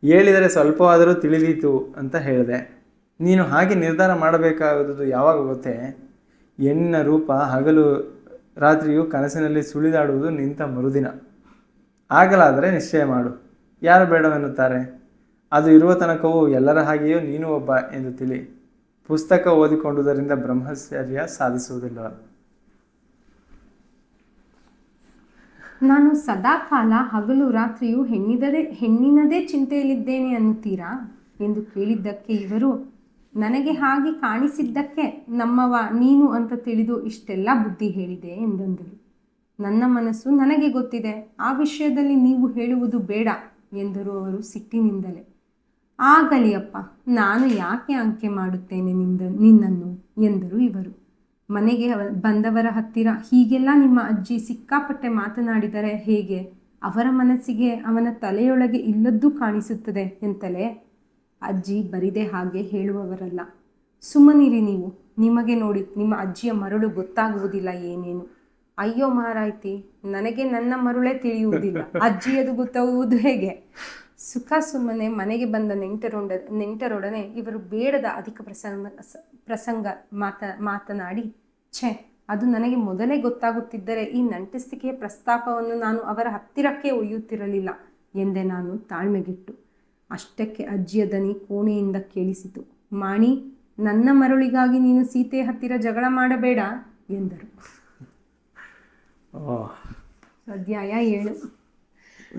ಹೇಳಿದರೆ ಸ್ವಲ್ಪವಾದರೂ ತಿಳಿದೀತು ಅಂತ ಹೇಳಿದೆ. ನೀನು ಹಾಗೆ ನಿರ್ಧಾರ ಮಾಡಬೇಕಾಗುವುದು ಯಾವಾಗ ಗೊತ್ತೇ? ಹೆಣ್ಣಿನ ರೂಪ ಹಗಲು ರಾತ್ರಿಯೂ ಕನಸಿನಲ್ಲಿ ಸುಳಿದಾಡುವುದು ನಿಂತ ಮರುದಿನ. ಆಗಲಾದರೆ ನಿಶ್ಚಯ ಮಾಡು. ಯಾರು ಬೇಡವೆನ್ನುತ್ತಾರೆ? ಅದು ಇರುವ ತನಕವೂ ಎಲ್ಲರ ಹಾಗೆಯೂ ನೀನು ಒಬ್ಬ ಎಂದು ತಿಳಿ. ಪುಸ್ತಕ ಓದಿಕೊಂಡುದರಿಂದ ಬ್ರಹ್ಮಚರ್ಯ ಸಾಧಿಸುವುದಿಲ್ಲ. ನಾನು ಸದಾಕಾಲ ಹಗಲು ರಾತ್ರಿಯೂ ಹೆಣ್ಣಿನದೇ ಚಿಂತೆಯಲ್ಲಿದ್ದೇನೆ ಅನ್ನುತ್ತೀರಾ ಎಂದು ಕೇಳಿದ್ದಕ್ಕೆ ಇವರು, ನನಗೆ ಹಾಗೆ ಕಾಣಿಸಿದ್ದಕ್ಕೆ ನಮ್ಮವ ನೀನು ಅಂತ ತಿಳಿದು ಇಷ್ಟೆಲ್ಲ ಬುದ್ಧಿ ಹೇಳಿದೆ ಎಂದಂದರು. ನನ್ನ ಮನಸ್ಸು ನನಗೆ ಗೊತ್ತಿದೆ. ಆ ವಿಷಯದಲ್ಲಿ ನೀವು ಹೇಳುವುದು ಬೇಡ ಎಂದರು ಅವರು ಸಿಟ್ಟಿನಿಂದಲೇ. ಆಗಲಿ ಅಪ್ಪ, ನಾನು ಯಾಕೆ ಅಂಕೆ ಮಾಡುತ್ತೇನೆ ನಿನ್ನನ್ನು ಎಂದರು ಇವರು. ಮನೆಗೆ ಬಂದವರ ಹತ್ತಿರ ಹೀಗೆಲ್ಲ ನಿಮ್ಮ ಅಜ್ಜಿ ಸಿಕ್ಕಾಪಟ್ಟೆ ಮಾತನಾಡಿದರೆ ಹೇಗೆ? ಅವರ ಮನಸ್ಸಿಗೆ ಅವನ ತಲೆಯೊಳಗೆ ಇಲ್ಲದ್ದು ಕಾಣಿಸುತ್ತದೆ ಎಂತಲೇ? ಅಜ್ಜಿ ಬರಿದೆ ಹಾಗೆ ಹೇಳುವವರಲ್ಲ. ಸುಮ್ಮನಿರಿ ನೀವು. ನಿಮಗೆ ನೋಡಿ, ನಿಮ್ಮ ಅಜ್ಜಿಯ ಮರಳು ಗೊತ್ತಾಗುವುದಿಲ್ಲ ಏನೇನು. ಅಯ್ಯೋ ಮಾರಾಯ್ತಿ, ನನಗೆ ನನ್ನ ಮರುಳೇ ತಿಳಿಯುವುದಿಲ್ಲ, ಅಜ್ಜಿಯದು ಗೊತ್ತಾಗುವುದು ಹೇಗೆ? ಸುಖ ಸುಮ್ಮನೆ ಮನೆಗೆ ಬಂದ ನೆಂಟರೊಡನೆ ಇವರು ಬೇಡದ ಅಧಿಕ ಪ್ರಸಂಗ ಮಾತನಾಡಿ, ಛೆ, ಅದು ನನಗೆ ಮೊದಲೇ ಗೊತ್ತಾಗುತ್ತಿದ್ದರೆ ಈ ನಂಟಿಸ್ತಿಕೆಯ ಪ್ರಸ್ತಾಪವನ್ನು ನಾನು ಅವರ ಹತ್ತಿರಕ್ಕೆ ಒಯ್ಯುತ್ತಿರಲಿಲ್ಲ ಎಂದೆ ನಾನು ತಾಳ್ಮೆಗೆಟ್ಟು. ಅಷ್ಟಕ್ಕೆ ಅಜ್ಜಿಯ ದನಿ ಕೋಣೆಯಿಂದ ಕೇಳಿಸಿತು. ಮಾಣಿ, ನನ್ನ ಮರಳಿಗಾಗಿ ನೀನು ಸೀತೆ ಹತ್ತಿರ ಜಗಳ ಮಾಡಬೇಡ ಎಂದರು. ಅಧ್ಯಾಯ 7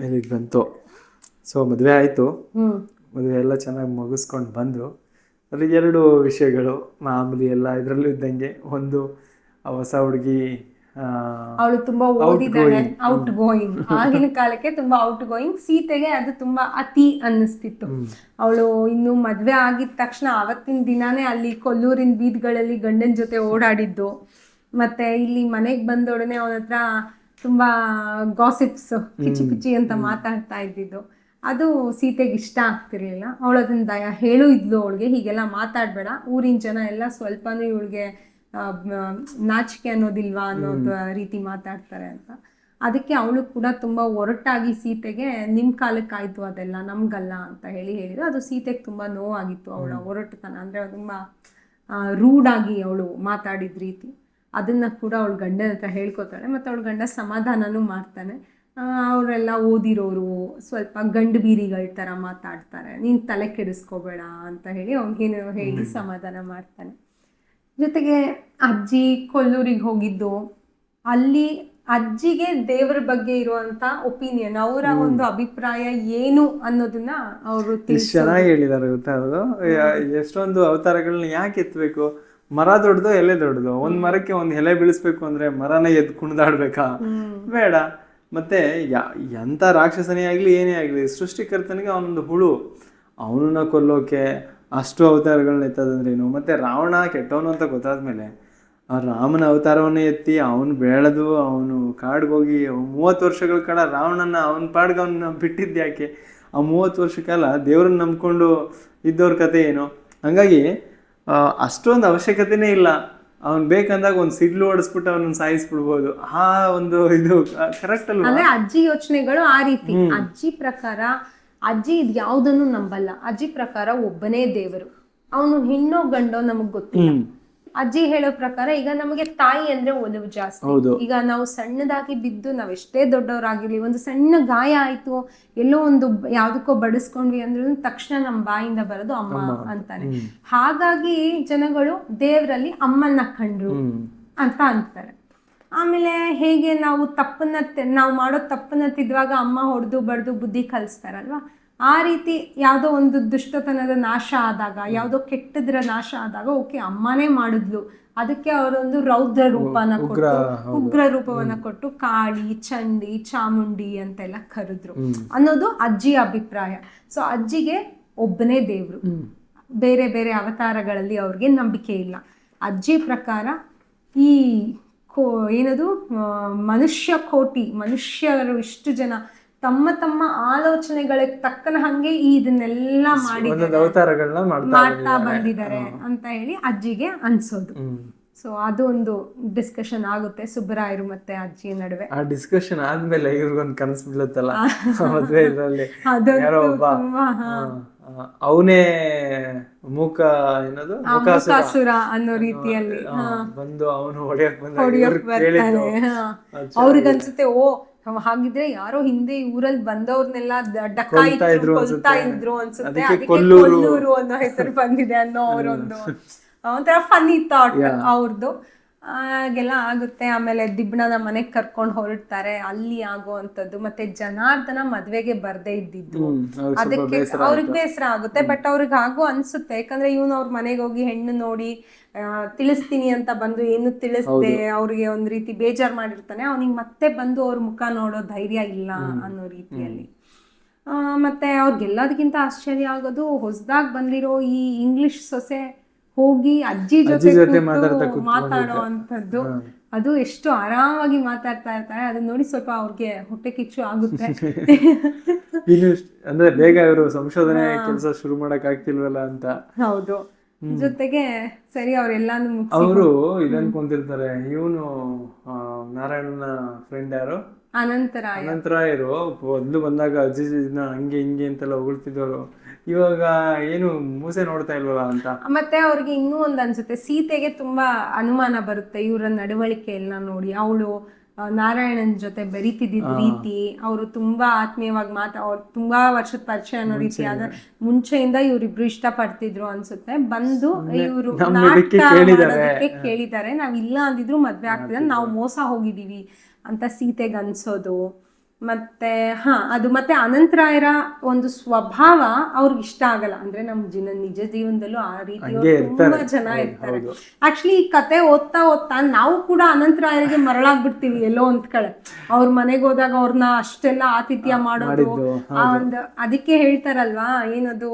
ಇಲ್ಲಿಗೆ ಬಂತು. ಸೊ ಮದುವೆ ಆಯಿತು. ಹ್ಮ್ ಮದುವೆ ಎಲ್ಲ ಚೆನ್ನಾಗಿ ಮುಗಿಸ್ಕೊಂಡು ಬಂದರು. ಅದ್ರಿಗೆ 2 ವಿಷಯಗಳು ಮಾಮೂಲಿ ಎಲ್ಲ ಇದರಲ್ಲೂ ಇದ್ದಂಗೆ. ಒಂದು ಆ ಹೊಸ ಹುಡುಗಿ ಅವಳು ತುಂಬಾ ಓದಿದ್ದಾಳೆ, ಔಟ್ ಗೋಯಿಂಗ್. ಆಗಿನ ಕಾಲಕ್ಕೆ ತುಂಬಾ ಔಟ್ ಗೋಯಿಂಗ್. ಸೀತೆಗೆ ಅದು ತುಂಬಾ ಅತಿ ಅನ್ನಿಸ್ತಿತ್ತು. ಅವಳು ಇನ್ನು ಮದ್ವೆ ಆಗಿದ ತಕ್ಷಣ ಅವತ್ತಿನ ದಿನಾನೇ ಅಲ್ಲಿ ಕೊಲ್ಲೂರಿನ ಬೀದಿಗಳಲ್ಲಿ ಗಂಡನ ಜೊತೆ ಓಡಾಡಿದ್ದು, ಮತ್ತೆ ಇಲ್ಲಿ ಮನೆಗೆ ಬಂದೊಡನೆ ಅವನ ಹತ್ರ ತುಂಬಾ ಗಾಸಿಪ್ಸ್ ಕಿಚಿ ಪಿಚಿ ಅಂತ ಮಾತಾಡ್ತಾ ಇದ್ದಿದ್ದು, ಅದು ಸೀತೆಗೆ ಇಷ್ಟ ಆಗ್ತಿರ್ಲಿಲ್ಲ. ಅವಳು ಅದನ್ನ ಹೇಳು ಇದ್ಲು ಅವಳಿಗೆ, ಹೀಗೆಲ್ಲ ಮಾತಾಡ್ಬೇಡ, ಊರಿನ ಜನ ಎಲ್ಲ ಸ್ವಲ್ಪನೂ ಇವಳಿಗೆ ನಾಚಿಕೆ ಅನ್ನೋದಿಲ್ವಾ ಅನ್ನೋದು ರೀತಿ ಮಾತಾಡ್ತಾರೆ ಅಂತ. ಅದಕ್ಕೆ ಅವಳು ಕೂಡ ತುಂಬಾ ಒರಟಾಗಿ ಸೀತೆಗೆ ನಿಮ್ಮ ಕಾಲಕ್ಕಾಯ್ತು ಅದೆಲ್ಲ, ನಮ್ಗಲ್ಲ ಅಂತ ಹೇಳಿದ್ರು. ಅದು ಸೀತೆಗೆ ತುಂಬಾ ನೋವಾಗಿತ್ತು, ಅವಳ ಒರಟುತನ ಅಂದ್ರೆ ತುಂಬಾ ರೂಢಾಗಿ ಅವಳು ಮಾತಾಡಿದ ರೀತಿ. ಅದನ್ನ ಕೂಡ ಅವಳು ಗಂಡನ ಹತ್ರ ಹೇಳ್ಕೊತಾಳೆ, ಮತ್ತು ಅವಳ ಗಂಡ ಸಮಾಧಾನನೂ ಮಾಡ್ತಾನೆ. ಅವರೆಲ್ಲ ಓದಿರೋರು, ಸ್ವಲ್ಪ ಗಂಡು ಬೀರಿಗಳ ಥರ ಮಾತಾಡ್ತಾರೆ, ನೀನು ತಲೆ ಕೆಡಿಸ್ಕೋಬೇಡ ಅಂತ ಹೇಳಿ ಅವ್ನಿಗೇನು ಹೇಳಿ ಸಮಾಧಾನ ಮಾಡ್ತಾನೆ. ಜೊತೆಗೆ ಅಜ್ಜಿ ಕೊಲ್ಲೂರಿಗೆ ಹೋಗಿದ್ದು, ಅಲ್ಲಿ ಅಜ್ಜಿಗೆ ದೇವರ ಬಗ್ಗೆ ಇರುವಂತ ಒಪಿನಿಯನ್, ಅವರ ಒಂದು ಅಭಿಪ್ರಾಯ ಏನು ಅನ್ನೋದನ್ನ ಅವರು ಚೆನ್ನಾಗಿ ಹೇಳಿದ್ದಾರೆ. ಗೊತ್ತಾ, ಅದು ಎಷ್ಟೊಂದು ಅವತಾರಗಳನ್ನ ಯಾಕೆ ಎತ್ತಬೇಕು? ಮರ ದೊಡ್ಡದೋ ಎಲೆ ದೊಡ್ಡದೋ? ಒಂದ್ ಮರಕ್ಕೆ ಒಂದ್ ಎಲೆ ಬೀಳಿಸ್ಬೇಕು ಅಂದ್ರೆ ಮರನ ಎದ್ದು ಕುಣಿದಾಡ್ಬೇಕಾ? ಬೇಡ. ಮತ್ತೆ ಎಂತ ರಾಕ್ಷಸನೇ ಆಗ್ಲಿ ಏನೇ ಆಗ್ಲಿ, ಸೃಷ್ಟಿಕರ್ತನಿಗೆ ಅವನೊಂದು ಹುಳು, ಅವನನ್ನ ಕೊಲ್ಲೋಕೆ ಅಷ್ಟು ಅವತಾರಗಳನ್ನ ಎತ್ತದಂದ್ರೇನು? ಮತ್ತೆ ರಾವಣ ಕೆಟ್ಟವನು ಅಂತ ಗೊತ್ತಾದ್ಮೇಲೆ ಆ ರಾಮನ ಅವತಾರವನ್ನೇ ಎತ್ತಿ ಅವನು ಬೆಳೆದು ಅವನು ಕಾಡ್ಗೋಗಿ 30 ವರ್ಷಗಳ ಕಾಲ ರಾವಣನ ಅವನ ಪಾಡ್ಗೆ ಅವನ್ನ ಬಿಟ್ಟಿದ್ಯಾಕೆ? ಆ 30 ವರ್ಷ ಕಾಲ ದೇವ್ರನ್ನ ನಂಬ್ಕೊಂಡು ಇದ್ದವ್ರ ಕತೆ ಏನು? ಹಂಗಾಗಿ ಅಷ್ಟೊಂದು ಅವಶ್ಯಕತೆನೇ ಇಲ್ಲ. ಅವ್ನ್ ಬೇಕಂದಾಗ ಒಂದ್ ಸಿಡ್ಲು ಓಡಿಸ್ಬಿಟ್ಟು ಅವನನ್ನ ಸಾಯಿಸ್ಬಿಡ್ಬೋದು. ಆ ಒಂದು ಇದು ಕರೆಕ್ಟ್ ಅಲ್ವಾ? ಅಂದ್ರೆ ಅಜ್ಜಿ ಯೋಚನೆಗಳು ಆ ರೀತಿ. ಅಜ್ಜಿ ಪ್ರಕಾರ ಅಜ್ಜಿ ಇದು ಯಾವುದನ್ನು ನಂಬಲ್ಲ. ಅಜ್ಜಿ ಪ್ರಕಾರ ಒಬ್ಬನೇ ದೇವರು, ಅವನು ಹೆಣ್ಣೋ ಗಂಡೋ ನಮಗ್ ಗೊತ್ತಿಲ್ಲ. ಅಜ್ಜಿ ಹೇಳೋ ಪ್ರಕಾರ ಈಗ ನಮಗೆ ತಾಯಿ ಅಂದ್ರೆ ಒಲವು ಜಾಸ್ತಿ. ಈಗ ನಾವು ಸಣ್ಣದಾಗಿ ಬಿದ್ದು ನಾವ್ ಎಷ್ಟೇ ದೊಡ್ಡವರಾಗಿರ್ಲಿ, ಒಂದು ಸಣ್ಣ ಗಾಯ ಆಯ್ತು, ಎಲ್ಲೋ ಒಂದು ಯಾವ್ದಕ್ಕೋ ಬಡಿಸ್ಕೊಂಡ್ವಿ ಅಂದ್ರೆ ತಕ್ಷಣ ನಮ್ ಬಾಯಿಂದ ಬರೋದು ಅಮ್ಮ ಅಂತಾನೆ. ಹಾಗಾಗಿ ಜನಗಳು ದೇವರಲ್ಲಿ ಅಮ್ಮನ್ನ ಕಂಡ್ರು ಅಂತ ಅಂತಾರೆ. ಆಮೇಲೆ ಹೇಗೆ ನಾವು ಮಾಡೋ ತಪ್ಪನ್ನ ತಿದ್ದುವಾಗ ಅಮ್ಮ ಹೊಡೆದು ಬಡ್ದು ಬುದ್ಧಿ ಕಲಿಸ್ತಾರಲ್ವಾ, ಆ ರೀತಿ ಯಾವುದೋ ಒಂದು ದುಷ್ಟತನದ ನಾಶ ಆದಾಗ, ಯಾವುದೋ ಕೆಟ್ಟದ್ರ ನಾಶ ಆದಾಗ ಓಕೆ ಅಮ್ಮನೇ ಮಾಡಿದ್ಲು, ಅದಕ್ಕೆ ಅವರೊಂದು ರೌದ್ರ ರೂಪನ ಕೊಟ್ಟು, ಉಗ್ರ ರೂಪವನ್ನ ಕೊಟ್ಟು ಕಾಳಿ, ಚಂಡಿ, ಚಾಮುಂಡಿ ಅಂತೆಲ್ಲ ಕರೆದ್ರು ಅನ್ನೋದು ಅಜ್ಜಿಯ ಅಭಿಪ್ರಾಯ. ಸೊ ಅಜ್ಜಿಗೆ ಒಬ್ಬನೇ ದೇವ್ರು, ಬೇರೆ ಬೇರೆ ಅವತಾರಗಳಲ್ಲಿ ಅವ್ರಿಗೆ ನಂಬಿಕೆ ಇಲ್ಲ. ಅಜ್ಜಿ ಪ್ರಕಾರ ಈ ಏನದು ಮನುಷ್ಯ ಕೋಟಿ, ಮನುಷ್ಯರು ಇಷ್ಟು ಜನ ತಮ್ಮ ತಮ್ಮ ಆಲೋಚನೆಗಳಿಗೆ ತಕ್ಕನ ಹಂಗೆ ಇದನ್ನೆಲ್ಲ ಮಾಡ್ತಾ ಬಂದಿದ್ದಾರೆ ಅಂತ ಹೇಳಿ ಅಜ್ಜಿಗೆ ಅನ್ಸೋದು. ಸೊ ಅದು ಒಂದು ಡಿಸ್ಕಷನ್ ಆಗುತ್ತೆ ಸುಬ್ಬರಾಯರು ಮತ್ತೆ ಅಜ್ಜಿಯ ನಡುವೆ. ಆ ಡಿಸ್ಕಷನ್ ಆದ್ಮೇಲೆ ಇವ್ರಿಗೊಂದು ಕನಸು ಬೀಳುತ್ತಲ್ಲ ಮದ್ವೆ ಇದ್ರಲ್ಲಿ, ಯಾರೋ ಒಬ್ಬ ಅವನೇ ಮೂಕ ಏನದು ಮೂಕಾಸುರ ಅನ್ನೋ ರೀತಿಯಲ್ಲಿ ಬಂದು ಅವನು ಹೊಡೆಯಕ್ ಬರ್ತಾನೆ. ಅವ್ರಿಗನ್ಸುತ್ತೆ ಓ ಹಾಗಿದ್ರೆ ಯಾರೋ ಹಿಂದೆ ಊರಲ್ಲಿ ಬಂದವ್ರನ್ನೆಲ್ಲ ಡಕಾಯಿದ್ರು ಕೊಲ್ತಾ ಇದ್ರು ಅನ್ಸುತ್ತೆ, ಅದಕ್ಕೆ ಕೊಲ್ಲೂರು ಅನ್ನೋ ಹೆಸರು ಬಂದಿದೆ ಅನ್ನೋ ಅವರೊಂದು ಒಂಥರ ಫನ್ನಿ ಥಾಟ್ ಅವ್ರದ್ದು. ಹಾಗೆಲ್ಲ ಆಗುತ್ತೆ. ಆಮೇಲೆ ದಿಬ್ಬಣನ ಮನೆಗೆ ಕರ್ಕೊಂಡು ಹೊರಡ್ತಾರೆ, ಅಲ್ಲಿ ಆಗುವಂಥದ್ದು. ಮತ್ತೆ ಜನಾರ್ದನ ಮದ್ವೆಗೆ ಬರ್ದೇ ಇದ್ದಿದ್ದು, ಅದಕ್ಕೆ ಅವ್ರಿಗೆ ಬೇಸರ ಆಗುತ್ತೆ. ಬಟ್ ಅವ್ರಿಗೆ ಆಗೋ ಅನ್ಸುತ್ತೆ, ಯಾಕಂದ್ರೆ ಇವನು ಅವ್ರ ಮನೆಗೆ ಹೋಗಿ ಹೆಣ್ಣು ನೋಡಿ ತಿಳಿಸ್ತೀನಿ ಅಂತ ಬಂದು ಏನು ತಿಳಿಸ್ದೆ ಅವ್ರಿಗೆ ಒಂದ್ ರೀತಿ ಬೇಜಾರ್ ಮಾಡಿರ್ತಾನೆ. ಅವನಿಗೆ ಮತ್ತೆ ಬಂದು ಅವ್ರ ಮುಖ ನೋಡೋ ಧೈರ್ಯ ಇಲ್ಲ ಅನ್ನೋ ರೀತಿಯಲ್ಲಿ. ಮತ್ತೆ ಅವ್ರಿಗೆಲ್ಲದಕ್ಕಿಂತ ಆಶ್ಚರ್ಯ ಆಗೋದು, ಹೊಸದಾಗಿ ಬಂದಿರೋ ಈ ಇಂಗ್ಲಿಷ್ ಸೊಸೆ ಹೋಗಿ ಅಜ್ಜಿ ಜೊತೆ ಮಾತಾಡೋ ಅಂತದ್ದು. ಅದು ಎಷ್ಟು ಆರಾಮಾಗಿ ಮಾತಾಡ್ತಾ ಇರ್ತಾರೆ, ಅದನ್ನ ನೋಡಿ ಸ್ವಲ್ಪ ಅವ್ರಿಗೆ ಹೊಟ್ಟೆ ಕಿಚ್ಚು ಆಗುತ್ತೆ. ಅಂದ್ರೆ ಬೇಗ ಇವರು ಸಂಶೋಧನೆ ಕೆಲಸ ಶುರು ಮಾಡಕ್ ಆಗ್ತಿಲ್ವಲ್ಲ ಅಂತ. ಹೌದು. ಜೊತೆಗೆ ಸರಿ ಅವರೆಲ್ಲಾನು ಅವರು ಇದನ್ಕೊಂತಿರ್ತಾರೆ. ಇವನು ನಾರಾಯಣನ ಫ್ರೆಂಡ್ ಯಾರು, ಅನಂತರಾಯರು ಮೊದ್ಲು ಬಂದಾಗ ಅಜ್ಜಿನ ಹಂಗೆ ಹಿಂಗೆ ಅಂತೆಲ್ಲ ಹೊಗಳ್ತಿದ್ದವರು, ಇವಾಗ ಏನು ಮೂಸೆ ನೋಡ್ತಾ ಇಲ್ವಲ್ಲ ಅಂತ. ಮತ್ತೆ ಅವ್ರಿಗೆ ಇನ್ನೂ ಒಂದ್ ಅನ್ಸುತ್ತೆ, ಸೀತೆಗೆ ತುಂಬಾ ಅನುಮಾನ ಬರುತ್ತೆ ಇವರ ನಡವಳಿಕೆ ಎಲ್ಲ ನೋಡಿ. ಅವಳು ನಾರಾಯಣನ್ ಜೊತೆ ಬೆರೀತಿದ್ದ ರೀತಿ, ಅವರು ತುಂಬಾ ಆತ್ಮೀಯವಾಗಿ ಅವ್ರು ತುಂಬಾ ವರ್ಷದ ಪರಿಚಯ ಅನ್ನೋ ರೀತಿ ಆದ್ರೆ ಮುಂಚೆಯಿಂದ ಇವ್ರಿಬ್ರು ಇಷ್ಟಪಡ್ತಿದ್ರು ಅನ್ಸುತ್ತೆ. ಬಂದು ಇವರು ನಾಟಕ ಮಾಡೋದಕ್ಕೆ ಕೇಳಿದ್ದಾರೆ, ನಾವ್ ಇಲ್ಲ ಅಂದಿದ್ರು ಮದ್ವೆ ಆಗ್ತಿದ್ರೆ ನಾವು ಮೋಸ ಹೋಗಿದೀವಿ ಅಂತ ಸೀತೆಗೆ ಅನ್ಸೋದು. ಮತ್ತೆ ಅದು ಮತ್ತೆ ಅನಂತರಾಯರ ಒಂದು ಸ್ವಭಾವ ಅವ್ರಿಗೆ ಇಷ್ಟ ಆಗಲ್ಲ. ಅಂದ್ರೆ ನಮ್ ನಿಜ ಜೀವನದಲ್ಲೂ ಆ ರೀತಿ ತುಂಬಾ ಜನ ಇರ್ತಾರೆ. ಆಕ್ಚುಲಿ ಈ ಕತೆ ಓದ್ತಾ ನಾವು ಕೂಡ ಅನಂತರಾಯರಿಗೆ ಮರಳಾಗ್ಬಿಡ್ತೀವಿ ಎಲ್ಲೋ ಒಂದ್ ಕಡೆ. ಅವ್ರ ಮನೆಗೆ ಹೋದಾಗ ಅವ್ರನ್ನ ಅಷ್ಟೆಲ್ಲ ಆತಿಥ್ಯ ಮಾಡೋದು, ಒಂದು ಅದಕ್ಕೆ ಹೇಳ್ತಾರಲ್ವಾ ಏನದು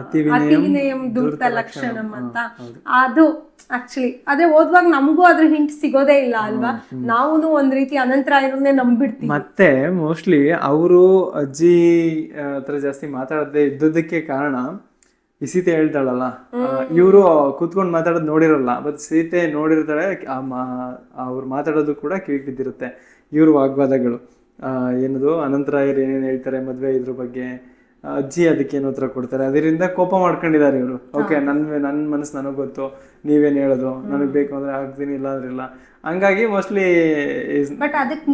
ಅತಿ ವಿನಯಂ ಧೂರ್ತ ಲಕ್ಷಣಂ ಅಂತ. ಅದು ಆಕ್ಚುಲಿ ಅದೇ ಓದುವಾಗ ನಮಗೂ ಅದ್ರ ಹಿಂಟ್ ಸಿಗೋದೇ ಇಲ್ಲ ಅಲ್ವಾ. ನಾವು ಒಂದ್ ರೀತಿ ಅನಂತರಾಯರನ್ನೇ ನಂಬಿಡ್ತೀವಿ. ಮತ್ತೆ ಮೋಸ್ಟ್ಲಿ ಅವರು ಅಜ್ಜಿ ಹತ್ರ ಜಾಸ್ತಿ ಮಾತಾಡದೆ ಇದ್ದದಕ್ಕೆ ಕಾರಣ ಈ ಸೀತೆ ಹೇಳ್ತಾಳಲ್ಲ, ಇವರು ಕೂತ್ಕೊಂಡು ಮಾತಾಡೋದು ನೋಡಿರಲ್ಲ, ಬಟ್ ಸೀತೆ ನೋಡಿರ್ತಾಳೆ, ಅವ್ರು ಮಾತಾಡೋದು ಕೂಡ ಕಿವಿಗೆ ಬಿದ್ದಿರುತ್ತೆ. ಇವ್ರ ವಾಗ್ವಾದಗಳು ಏನದು ಅನಂತರಾಯರು ಏನೇನು ಹೇಳ್ತಾರೆ ಮದ್ವೆ ಇದ್ರ ಬಗ್ಗೆ, ಅಜ್ಜಿ ಅದಕ್ಕೆ ಏನೋ ಉತ್ತರ ಕೊಡ್ತಾರೆ, ಅದರಿಂದ ಕೋಪ ಮಾಡ್ಕೊಂಡಿದ್ದಾರೆ ಇವರು. ಓಕೆ, ನನ್ನ ಮನಸ್ಸು ನನಗೆ ಗೊತ್ತು, ನೀವೇನು ಹೇಳೋದು, ನನಗೆ ಬೇಕು ಅಂದ್ರೆ ಆಗ್ತೀನಿ, ಇಲ್ಲ ಅಂದ್ರೆ ಇಲ್ಲ. ಹಂಗಾಗಿ ಮೋಸ್ಟ್ಲಿ ಬಟ್ ಅದಕ್ಕೆ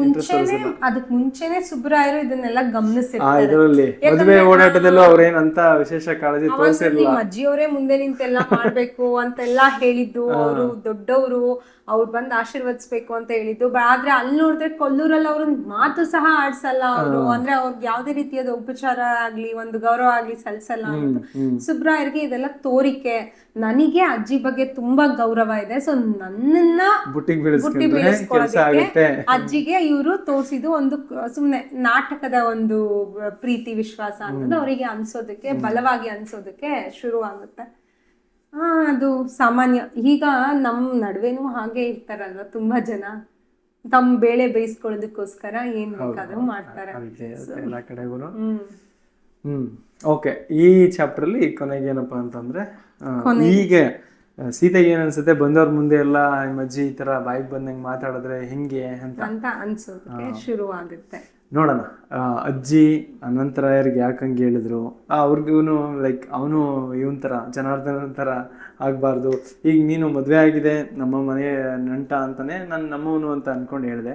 ಮುಂಚೆನೆ ಸುಬ್ರಾಯರು ಇದನ್ನೆಲ್ಲ ಗಮನಿಸಿರ್ತಾರೆ. ಇದರಲ್ಲಿ ಮದುವೆ ಓಡಾಟದಲ್ಲೂ ಅವ್ರೇನಂತ ವಿಶೇಷ ಕಾಳಜಿ ತೋರಿಸಿರ್ಲಿಲ್ಲ. ಅಜ್ಜಿಯವರೇ ಮುಂದೆ ನಿಂತೆಲ್ಲ ಮಾಡ್ಬೇಕು ಅಂತೆಲ್ಲಾ ಹೇಳಿದ್ದು, ಅವರು ದೊಡ್ಡವರು, ಅವ್ರು ಬಂದು ಆಶೀರ್ವದಿಸ್ಬೇಕು ಅಂತ ಹೇಳಿದ್ದು. ಆದ್ರೆ ಅಲ್ಲಿ ನೋಡಿದ್ರೆ ಕೊಲ್ಲೂರಲ್ಲಿ ಅವ್ರ ಮಾತು ಸಹ ಆಡ್ಸಲ್ಲ ಅವರು. ಅಂದ್ರೆ ಅವ್ರಿಗೆ ಯಾವ್ದೇ ರೀತಿಯಾದ ಉಪಚಾರ ಆಗ್ಲಿ ಒಂದು ಗೌರವ ಆಗ್ಲಿ ಸಲ್ಸಲ್ಲ ಅನ್ನೋದು ಸುಬ್ರಾಯರ್ಗೆ ಇದೆಲ್ಲ ತೋರಿಕೆ. ನನಗೆ ಅಜ್ಜಿ ಬಗ್ಗೆ ತುಂಬಾ ಗೌರವ ಇದೆ, ಸೊ ನನ್ನನ್ನ ಬುಟ್ಟಿ ಬೀಳಿಸ್ಕೊಳ್ಳೋದಕ್ಕೆ ಅಜ್ಜಿಗೆ ಇವರು ತೋರಿಸಿದ್ದು ಒಂದು ಸುಮ್ನೆ ನಾಟಕದ ಒಂದು ಪ್ರೀತಿ ವಿಶ್ವಾಸ ಅನ್ನೋದು ಅವರಿಗೆ ಅನ್ಸೋದಕ್ಕೆ, ಬಲವಾಗಿ ಅನ್ಸೋದಕ್ಕೆ ಶುರು ಆಗುತ್ತೆ. ಅದು ಸಾಮಾನ್ಯ. ಈಗ ನಮ್ ನಡುವೆನೂ ಹಾಗೆ ಇರ್ತಾರಲ್ವ ತುಂಬಾ ಜನ, ತಮ್ಮ ಬೇಳೆ ಬೇಯಿಸ್ಕೊಳ್ಳೋದಕ್ಕೋಸ್ಕರ ಏನ್ ಬೇಕಾದ್ರೂ ಮಾಡ್ತಾರೆ ಎಲ್ಲಾ ಕಡೆಗೂ. ಓಕೆ, ಈ ಚಾಪ್ಟರ್ ಅಲ್ಲಿ ಕೊನೆಗೆ ಏನಪ್ಪಾ ಅಂತಂದ್ರೆ, ಹೀಗೆ ಸೀತೆಗೆ ಏನ್ ಅನ್ಸುತ್ತೆ, ಬಂದವ್ರ ಮುಂದೆ ಎಲ್ಲ ಅಜ್ಜಿ ಈ ತರ ಬಾಯಿಗೆ ಬಂದಂಗೆ ಮಾತಾಡಿದ್ರೆ ಹಿಂಗೆ ಅಂತ ಅನ್ಸೋದಕ್ಕೆ ಶುರು ಆಗುತ್ತೆ. ನೋಡೋಣ ಅಜ್ಜಿ ಅನಂತರಾಯರ್ಗೆ ಯಾಕಂಗೆ ಹೇಳಿದ್ರು, ಅವ್ರಿಗೂ ಲೈಕ್ ಅವನು ಇವನ್ ತರ ಜನಾರ್ದನ ತರ ಆಗ್ಬಾರ್ದು, ಈಗ ನೀನು ಮದ್ವೆ ಆಗಿದೆ ನಮ್ಮ ಮನೆ ನಂಟ ಅಂತಾನೆ ನಾನು ನಮ್ಮವನು ಅಂತ ಅನ್ಕೊಂಡು ಹೇಳಿದೆ,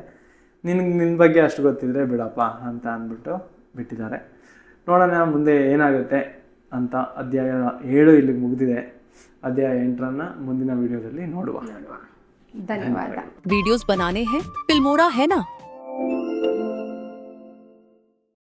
ನಿನ್ನ ಬಗ್ಗೆ ಅಷ್ಟು ಗೊತ್ತಿದ್ರೆ ಬಿಡಪ್ಪ ಅಂತ ಅಂದ್ಬಿಟ್ಟು ಬಿಟ್ಟಿದ್ದಾರೆ. ನೋಡೋಣ ಮುಂದೆ ಏನಾಗುತ್ತೆ ಅಂತ. ಅಧ್ಯಾಯ 7 ಇಲ್ಲಿಗೆ ಮುಗಿದಿದೆ. अध्याय 8 ಮುಂದಿನ ವಿಡಿಯೋದಲ್ಲಿ ನೋಡುವ. धन्यवाद. वीडियोस बनाने हैं फिल्मोरा है ना,